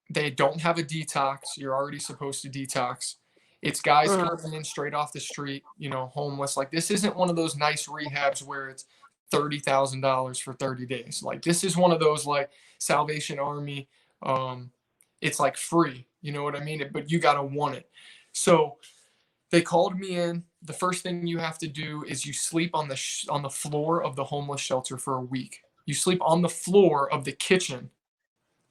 they don't have a detox. You're already supposed to detox. It's guys Mhm. coming in straight off the street, homeless. Like this isn't one of those nice rehabs where it's $30,000 for 30 days. Like this is one of those like Salvation Army. It's like free. You know what I mean? But you gotta want it. So they called me in. The first thing you have to do is you sleep on the floor of the homeless shelter for a week. You sleep on the floor of the kitchen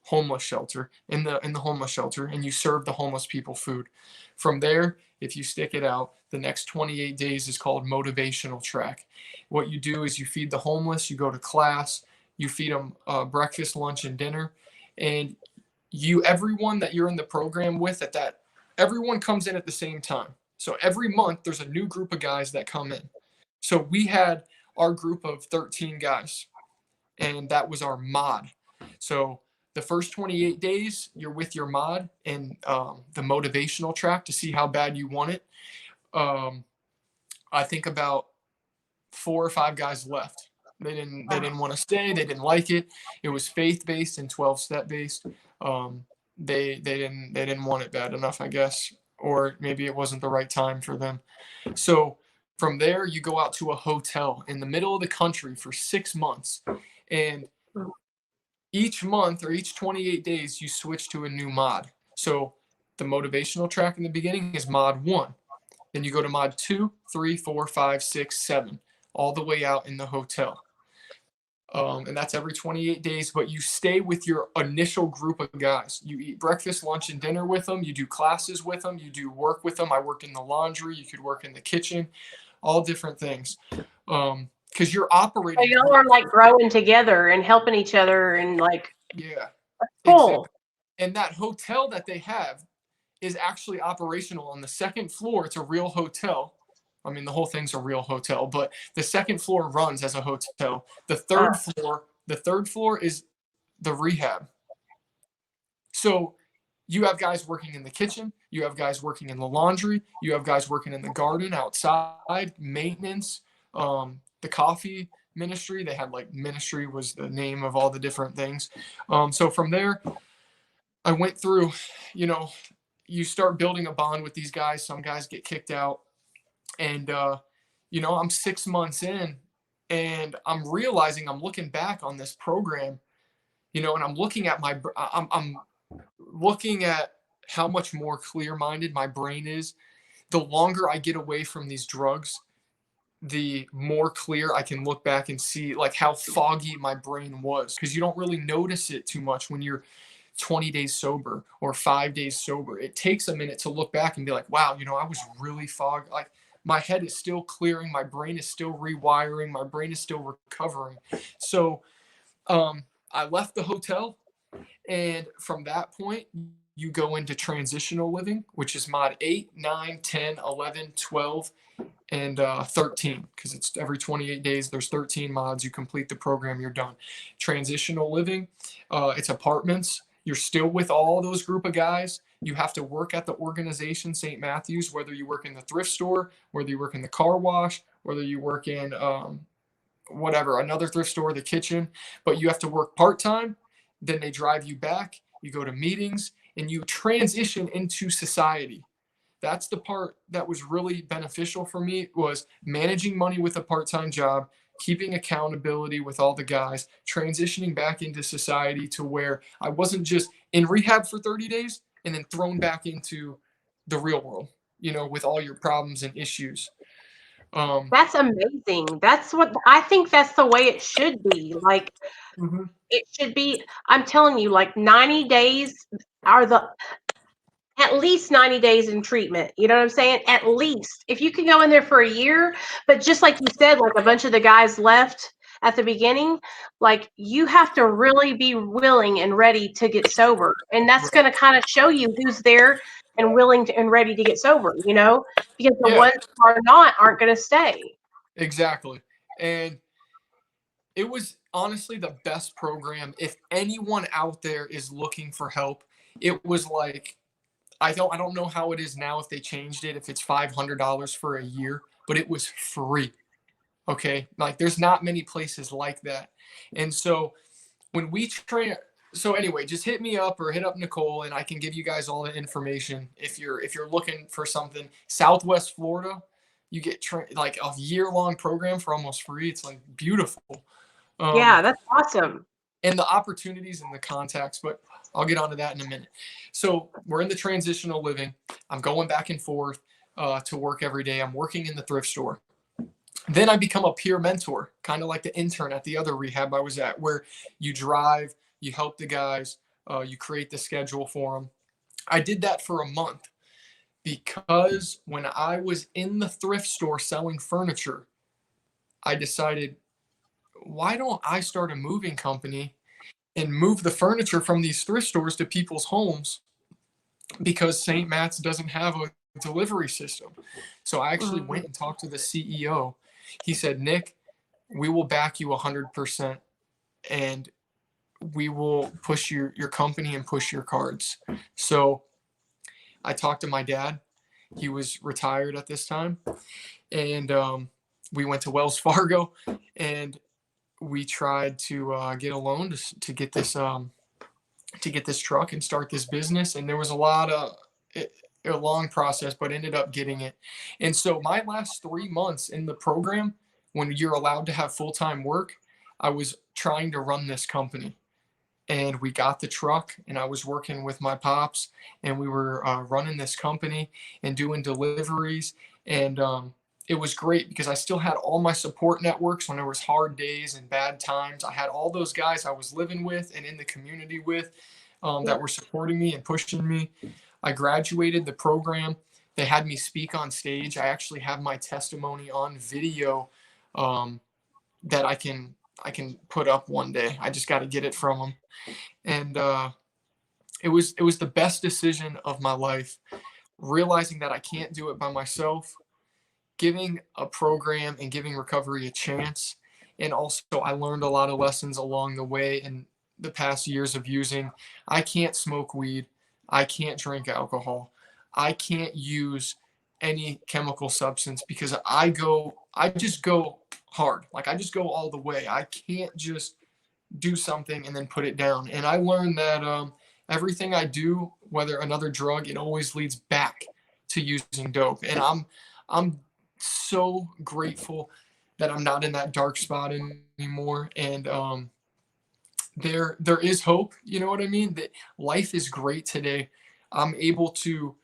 homeless shelter in the homeless shelter, and you serve the homeless people food. From there, if you stick it out, the next 28 days is called motivational track. What you do is you feed the homeless, you go to class, you feed them breakfast, lunch, and dinner, and everyone that you're in the program with everyone comes in at the same time. So every month there's a new group of guys that come in. So we had our group of 13 guys, and that was our mod. So the first 28 days, you're with your mod and the motivational track to see how bad you want it. Um, I think about 4 or 5 guys left. They didn't want to stay. They didn't like it. It was faith based and 12-step based. Um, they didn't want it bad enough, I guess, or maybe it wasn't the right time for them. So from there, you go out to a hotel in the middle of the country for 6 months, and each month or each 28 days, you switch to a new mod. So the motivational track in the beginning is mod 1. Then you go to mod 2, 3, 4, 5, 6, 7, all the way out in the hotel. And that's every 28 days, but you stay with your initial group of guys. You eat breakfast, lunch, and dinner with them. You do classes with them. You do work with them. I worked in the laundry. You could work in the kitchen, all different things. Because you're So operating. y'all are like growing together and helping each other and like Yeah, cool. exactly. And that hotel that they have is actually operational on the second floor. It's a real hotel. I mean, the whole thing's a real hotel, but the second floor runs as a hotel. The third floor is the rehab. So you have guys working in the kitchen, you have guys working in the laundry, you have guys working in the garden, outside, maintenance, the coffee ministry. They had like ministry was the name of all the different things. So from there, I went through, you know, you start building a bond with these guys. Some guys get kicked out, and I'm 6 months in, And I'm realizing, I'm looking back on this program, and I'm looking at I'm looking at how much more clear-minded my brain is. The longer I get away from these drugs, the more clear I can look back and see like how foggy my brain was, because you don't really notice it too much when you're 20 days sober or 5 days sober. It takes a minute to look back and be like, wow, I was really fogged. Like my head is still clearing, my brain is still rewiring, my brain is still recovering. So I left the hotel, and from that point, you go into transitional living, which is mod 8, 9, 10, 11, 12, and 13, because it's every 28 days. There's 13 mods. You complete the program, you're done. Transitional living, it's apartments. You're still with all those group of guys. You have to work at the organization, St. Matthews, whether you work in the thrift store, whether you work in the car wash, whether you work in whatever, another thrift store, the kitchen, but you have to work part-time. Then they drive you back, you go to meetings, and you transition into society. That's the part that was really beneficial for me, was managing money with a part-time job, keeping accountability with all the guys, transitioning back into society to where I wasn't just in rehab for 30 days and then thrown back into the real world, with all your problems and issues. That's amazing. That's what I think, that's the way it should be. Like Mhm. it should be, I'm telling you, like 90 days are the at least 90 days in treatment. You know what I'm saying? At least. If you can go in there for a year, but just like you said, like a bunch of the guys left at the beginning, like you have to really be willing and ready to get sober. And that's going to kind of show you who's there and willing to, and ready to get sober, because the Yeah, ones who are not aren't going to stay. exactly. And it was honestly the best program. If anyone out there is looking for help, it was like, I don't know how it is now, if they changed it, if it's $500 for a year, but it was free. Okay? Like there's not many places like that. And so when we train, so anyway, just hit me up or hit up Nicole, and I can give you guys all the information if you're looking for something. Southwest Florida, you get like a year-long program for almost free. It's like beautiful. Um, Yeah, that's awesome. and the opportunities and the contacts, but I'll get onto that in a minute. So we're in the transitional living. I'm going back and forth to work every day. I'm working in the thrift store. Then I become a peer mentor, kind of like the intern at the other rehab I was at, where you drive, you help the guys, you create the schedule for them. I did that for a month, because when I was in the thrift store selling furniture, I decided, why don't I start a moving company and move the furniture from these thrift stores to people's homes, because St. Matt's doesn't have a delivery system. So I actually Mhm. went and talked to the CEO. He said, Nick, we will back you 100%, and we will push your company and push your cards. So I talked to my dad. He was retired at this time. And we went to Wells Fargo, and we tried to get a loan to get this truck and start this business. And there was a long process, but ended up getting it. And so my last 3 months in the program, when you're allowed to have full-time work, I was trying to run this company. And we got the truck, and I was working with my pops, and we were running this company and doing deliveries. And it was great because I still had all my support networks when there was hard days and bad times. I had all those guys I was living with and in the community with, that were supporting me and pushing me. I graduated the program. They had me speak on stage. I actually have my testimony on video, that I can put up one day. I just got to get it from them. And it was the best decision of my life, realizing that I can't do it by myself, giving a program and giving recovery a chance. And also, I learned a lot of lessons along the way in the past years of using. I can't smoke weed. I can't drink alcohol. I can't use any chemical substance, because I just go hard. Like I just go all the way. I can't just do something and then put it down. And I learned that everything I do, whether another drug, it always leads back to using dope. And I'm so grateful that I'm not in that dark spot anymore. And there is hope. You know what I mean? That life is great today. I'm able to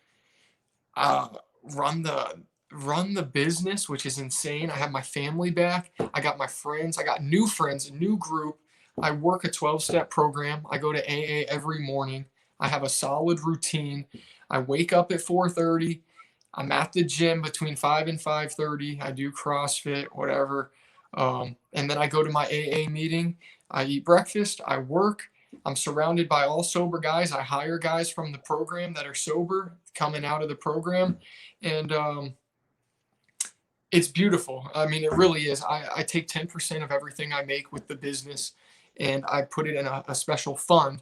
uh, run the business, which is insane. I have my family back. I got my friends. I got new friends, a new group. I work a 12-step program. I go to AA every morning. I have a solid routine. I wake up at 4:30. I'm at the gym between 5 and 5:30. I do CrossFit, whatever. And then I go to my AA meeting. I eat breakfast. I work. I'm surrounded by all sober guys. I hire guys from the program that are sober coming out of the program. And it's beautiful. I mean, it really is. I take 10% of everything I make with the business and I put it in a special fund.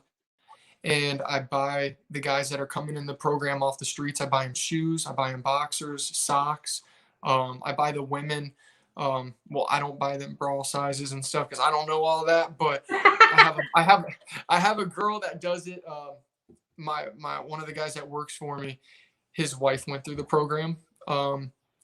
And I buy the guys that are coming in the program off the streets. I buy them shoes. I buy them boxers, socks. I buy the women. Well, I don't buy them bra sizes and stuff because I don't know all that. But I have a girl that does it. My one of the guys that works for me, his wife went through the program.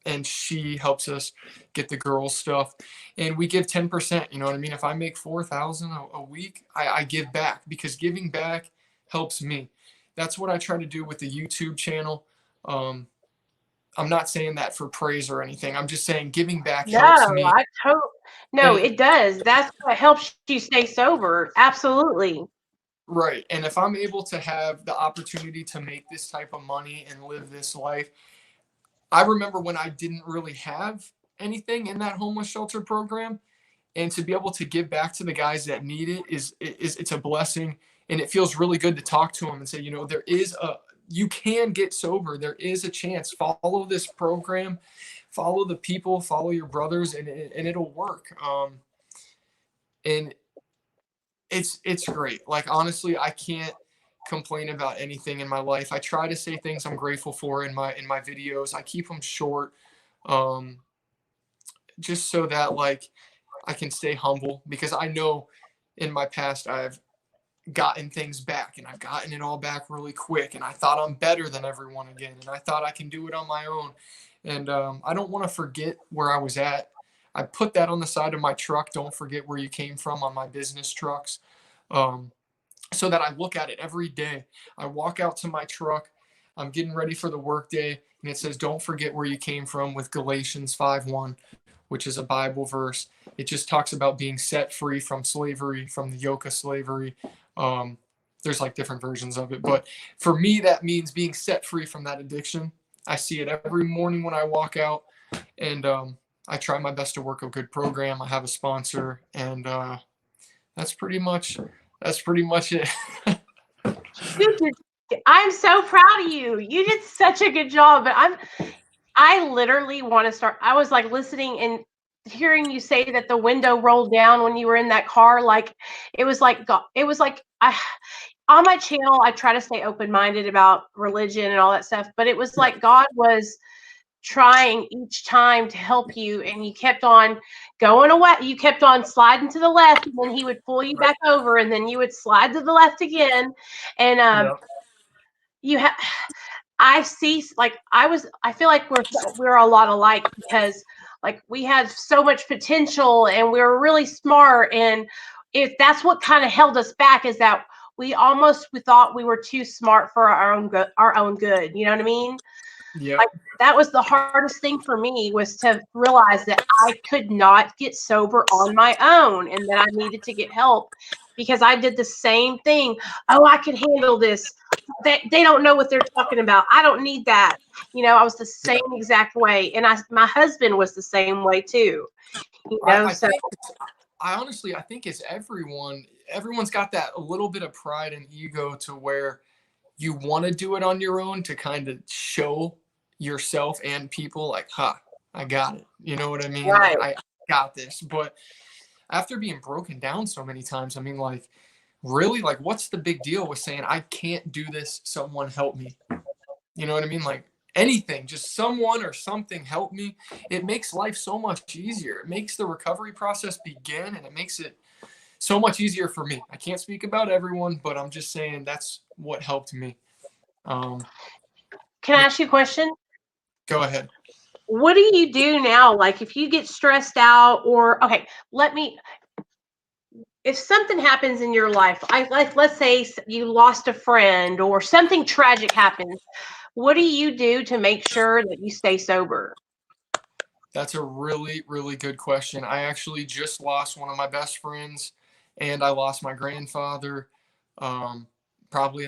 And she helps us get the girls stuff, and we give 10%. You know what I mean? If I make 4,000 a week, I give back because giving back helps me. That's what I try to do with the YouTube channel. Um, I'm not saying that for praise or anything. I'm just saying giving back No, helps me. I totally no, And it does. That's what helps you stay sober. Absolutely. right, and if I'm able to have the opportunity to make this type of money and live this life, I remember when I didn't really have anything in that homeless shelter program, and to be able to give back to the guys that need it is it's a blessing, and it feels really good to talk to them and say, you know, you can get sober. There is a chance. Follow this program, follow the people, follow your brothers, and it'll work. And it's great. Like honestly, I can't complain about anything in my life. I try to say things I'm grateful for in my videos. I keep them short, um, just so that like I can stay humble because I know in my past I've gotten things back and I've gotten it all back really quick and I thought I'm better than everyone again and I thought I can do it on my own and I don't want to forget where I was at. I put that on the side of my truck. Don't forget where you came from on my business trucks, um, so that I look at it every day. I walk out to my truck. I'm getting ready for the workday and it says, "Don't forget where you came from," with Galatians 5:1, which is a Bible verse. It just talks about being set free from slavery, from the yoke of slavery. Um, there's like different versions of it, but for me, that means being set free from that addiction. I see it every morning when I walk out, and I try my best to work a good program. I have a sponsor, and that's pretty much that's pretty much it. You did, I'm so proud of you. You did such a good job. But I literally want to start. I was like listening and hearing you say that the window rolled down when you were in that car. Like it was like it was like I on my channel. I try to stay open minded about religion and all that stuff. But it was Yeah, like God was trying each time to help you, and you kept on going away. You kept on sliding to the left, and then he would pull you right. back over, and then you would slide to the left again. And Yeah, you have I see, like I feel like we're a lot alike because like we have so much potential and we're really smart, and if that's what kind of held us back is that we thought we were too smart for our own good. You know what I mean? yeah, Like that was the hardest thing for me, was to realize that I could not get sober on my own and that I needed to get help, because I did the same thing. Oh, I can handle this. They don't know what they're talking about. I don't need that. I was the yeah. same exact way. And my husband was the same way too. I So think I honestly I think it's everyone's got that a little bit of pride and ego to where you want to do it on your own to kind of show yourself and people like, "Ha, I got it." You know what I mean? Like right. I got this. But after being broken down so many times, I mean like really like what's the big deal with saying I can't do this, someone help me? You know what I mean? Like anything, just someone or something help me. It makes life so much easier. It makes the recovery process begin and it makes it so much easier for me. I can't speak about everyone, but I'm just saying that's what helped me. Um, Can I yeah, ask you a question? go ahead. what do you do now? Like if you get stressed out or okay, if something happens in your life, let's say you lost a friend or something tragic happens, what do you do to make sure that you stay sober? That's a really, really good question. I actually just lost one of my best friends, and I lost my grandfather, um, probably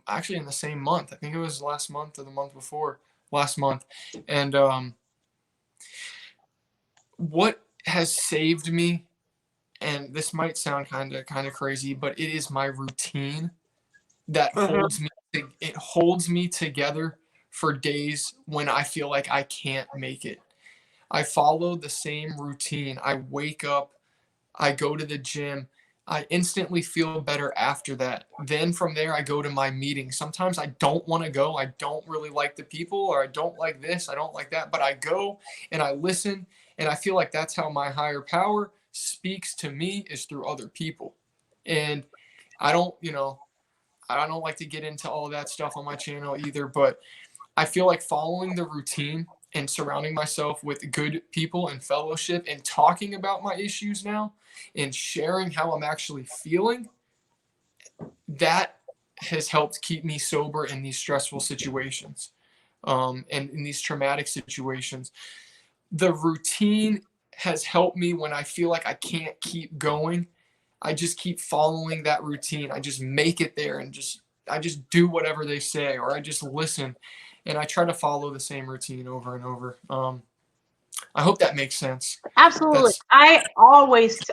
actually in the same month. I think it was last month or the month before last month. And what has saved me, and this might sound kind of crazy, but it is my routine that Mhm. holds me together for days when I feel like I can't make it. I follow the same routine. I wake up, I go to the gym. I instantly feel better after that. Then from there, I go to my meeting. Sometimes I don't want to go. I don't really like the people, or I don't like this, I don't like that. But I go and I listen. And I feel like that's how my higher power speaks to me, is through other people. And I don't, I don't like to get into all that stuff on my channel either, but I feel like following the routine and surrounding myself with good people and fellowship and talking about my issues now and sharing how I'm actually feeling, that has helped keep me sober in these stressful situations, and in these traumatic situations. The routine has helped me when I feel like I can't keep going. I just keep following that routine. I just make it there and I just do whatever they say, or I just listen, and I try to follow the same routine over and over. I hope that makes sense. Absolutely. That's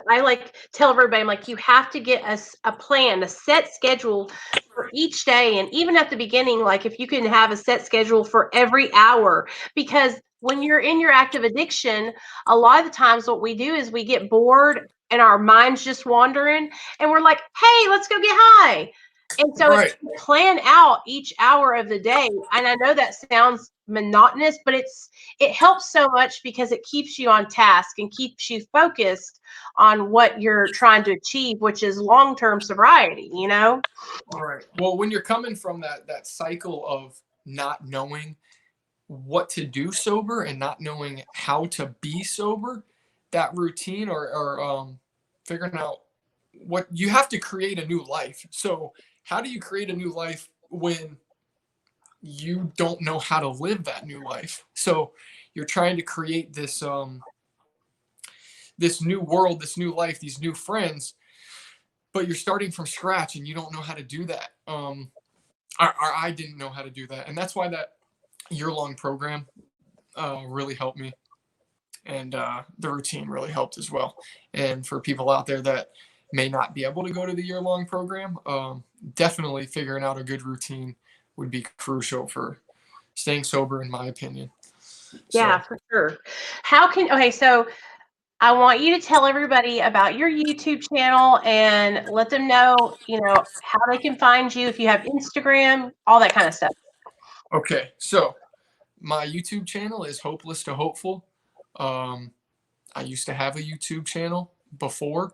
I like tell everybody, I'm like, you have to get a plan, a set schedule for each day. And even at the beginning, like if you can have a set schedule for every hour, because when you're in your active addiction, a lot of the times what we do is we get bored and our mind's just wandering and we're like, hey, let's go get high. And so if right. you plan out each hour of the day, and I know that sounds monotonous, but it helps so much because it keeps you on task and keeps you focused on what you're trying to achieve, which is long-term sobriety, you know? Right. Well, when you're coming from that cycle of not knowing what to do sober and not knowing how to be sober, that routine, or figuring out what you have to create a new life. So, how do you create a new life when you don't know how to live that new life? So, you're trying to create this new world, this new life, these new friends, but you're starting from scratch and you don't know how to do that. I didn't know how to do that, and that's why that year-long program really helped me, and the routine really helped as well. And for people out there that may not be able to go to the year-long program, definitely figuring out a good routine would be crucial for staying sober, in my opinion. Yeah, So, for sure. Okay, so I want you to tell everybody about your YouTube channel and let them know, how they can find you if you have Instagram, all that kind of stuff. okay, so my YouTube channel is Hopeless to Hopeful. Um, I used to have a YouTube channel before,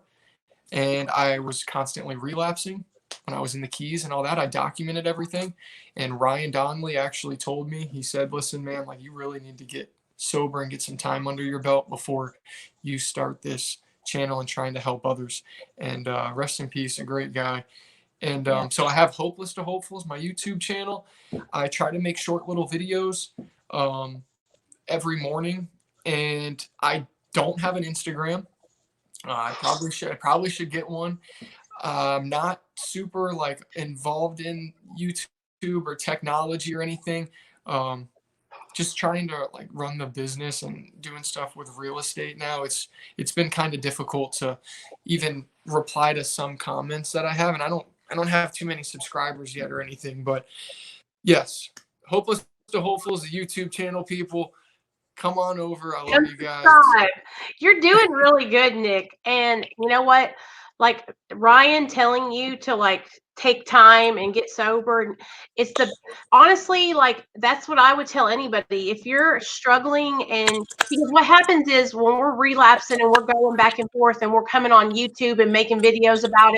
and I was constantly relapsing when I was in the Keys and all that. I documented everything, and Ryan Donnelly actually told me, he said, "Listen, man, like you really need to get sober and get some time under your belt before you start this channel and trying to help others." And rest in peace, a great guy. And Yeah. so I have Hopeless to Hopeful as my YouTube channel. I try to make short little videos um, every morning, and I don't have an Instagram. I probably should get one. I'm not super like involved in YouTube or technology or anything. Um, just trying to like run the business and doing stuff with real estate now. It's been kind of difficult to even reply to some comments that I have, and I don't have too many subscribers yet or anything. But yes, Hopeless to Hopeful is a YouTube channel. People, come on over. I love Come you guys. subscribe. You're doing really good, Nick. And you know what? Like Ryan telling you to like take time and get sober. It's the honestly, like that's what I would tell anybody. If you're struggling and because what happens is when we're relapsing and we're going back and forth and we're coming on YouTube and making videos about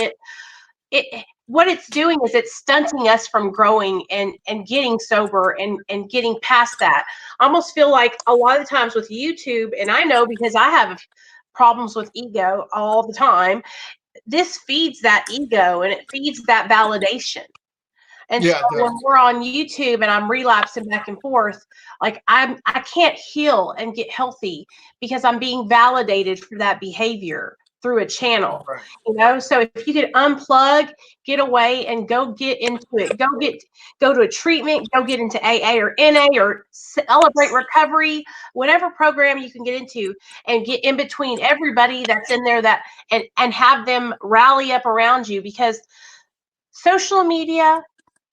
it, what it's doing is it's stunting us from growing and getting sober and getting past that. I almost feel like a lot of times with YouTube, and I know because I have problems with ego all the time, this feeds that ego and it feeds that validation. And so Yeah, it when does. we're on YouTube and I'm relapsing back and forth, like I can't heal and get healthy because I'm being validated for that behavior through a channel. Right. You know, so if you could unplug, get away and go get into it, go to a treatment, go get into AA or NA or Celebrate Recovery, whatever program you can get into, and get in between everybody that's in there, that and have them rally up around you, because social media,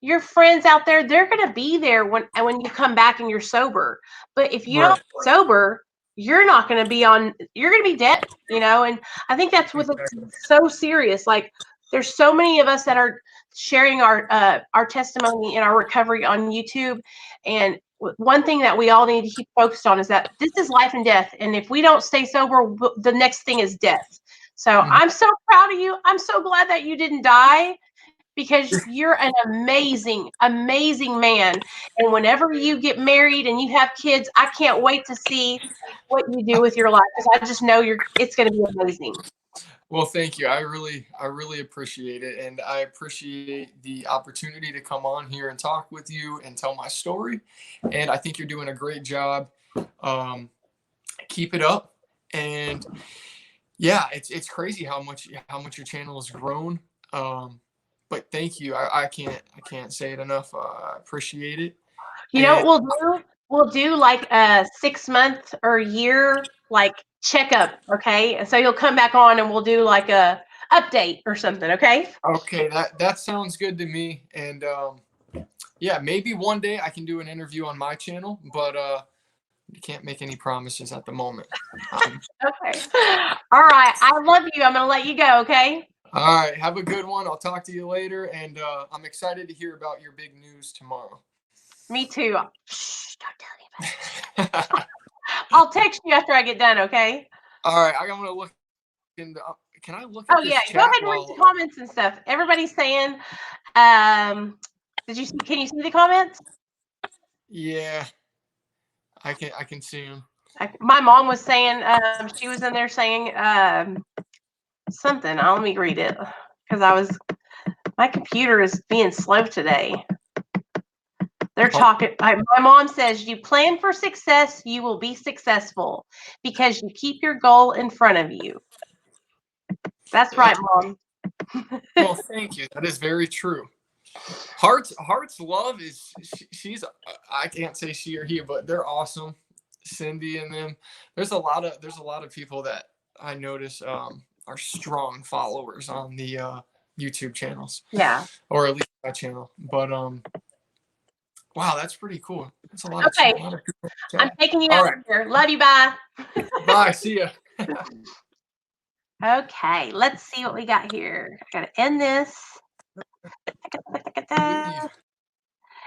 your friends out there, they're going to be there when you come back and you're sober. But if you don't Right. get sober, you're not going to be on, you're going to be dead, you know? And I think that's what's Exactly. so serious. Like, there's so many of us that are sharing our testimony and our recovery on YouTube. And one thing that we all need to keep focused on is that this is life and death. And if we don't stay sober, the next thing is death. So Mhm. I'm so proud of you. I'm so glad that you didn't die, because you're an amazing, amazing man. And whenever you get married and you have kids, I can't wait to see what you do with your life, because I just know it's going to be amazing. Well, thank you. I really appreciate it, and I appreciate the opportunity to come on here and talk with you and tell my story. And I think you're doing a great job. Keep it up, and yeah, it's crazy how much your channel has grown. But thank you. I can't say it enough. I appreciate it. You know And what we'll do? We'll do like a 6 month or a year like checkup, okay? And so you'll come back on and we'll do like a update or something, okay? okay, that sounds good to me. And yeah, maybe one day I can do an interview on my channel, but you can't make any promises at the moment. Okay. All right. I love you. I'm going to let you go, okay? All right, have a good one. I'll talk to you later, and I'm excited to hear about your big news tomorrow. Me too. Shh, don't tell anybody. I'll text you after I get done, okay? All right, I'm gonna look in the. Can I look Oh at yeah, this go ahead chat and read the while? comments and stuff. Everybody's saying, um, can you see the comments? Yeah, I can see him. My mom was saying, she was in there saying, something. Let me read it, because my computer is being slow today. They're Oh, talking. My mom says, you plan for success, you will be successful because you keep your goal in front of you. That's yeah. right, Mom. Well, thank you. That is very true. Heart's love is she's I can't say she or he, but they're awesome. Cindy and them. There's a lot of people that I notice are strong followers on the YouTube channels, Yeah. or at least my channel. But wow, that's pretty cool. That's a lot Okay. a lot of people in the I'm chat. taking you All out right, of here. Love you. Bye. bye. See ya. Okay. Let's see what we got here. I got to end this. Leave.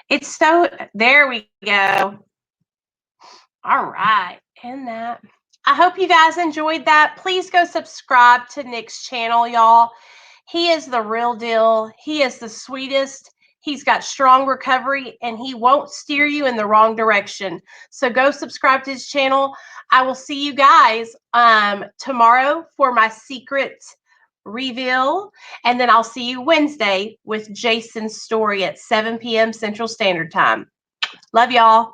It's so, there we go. All right. End that. I hope you guys enjoyed that. Please go subscribe to Nick's channel, y'all. He is the real deal. He is the sweetest. He's got strong recovery and he won't steer you in the wrong direction. So go subscribe to his channel. I will see you guys tomorrow for my secret reveal. And then I'll see you Wednesday with Jason's story at 7 p.m. Central Standard Time. Love y'all.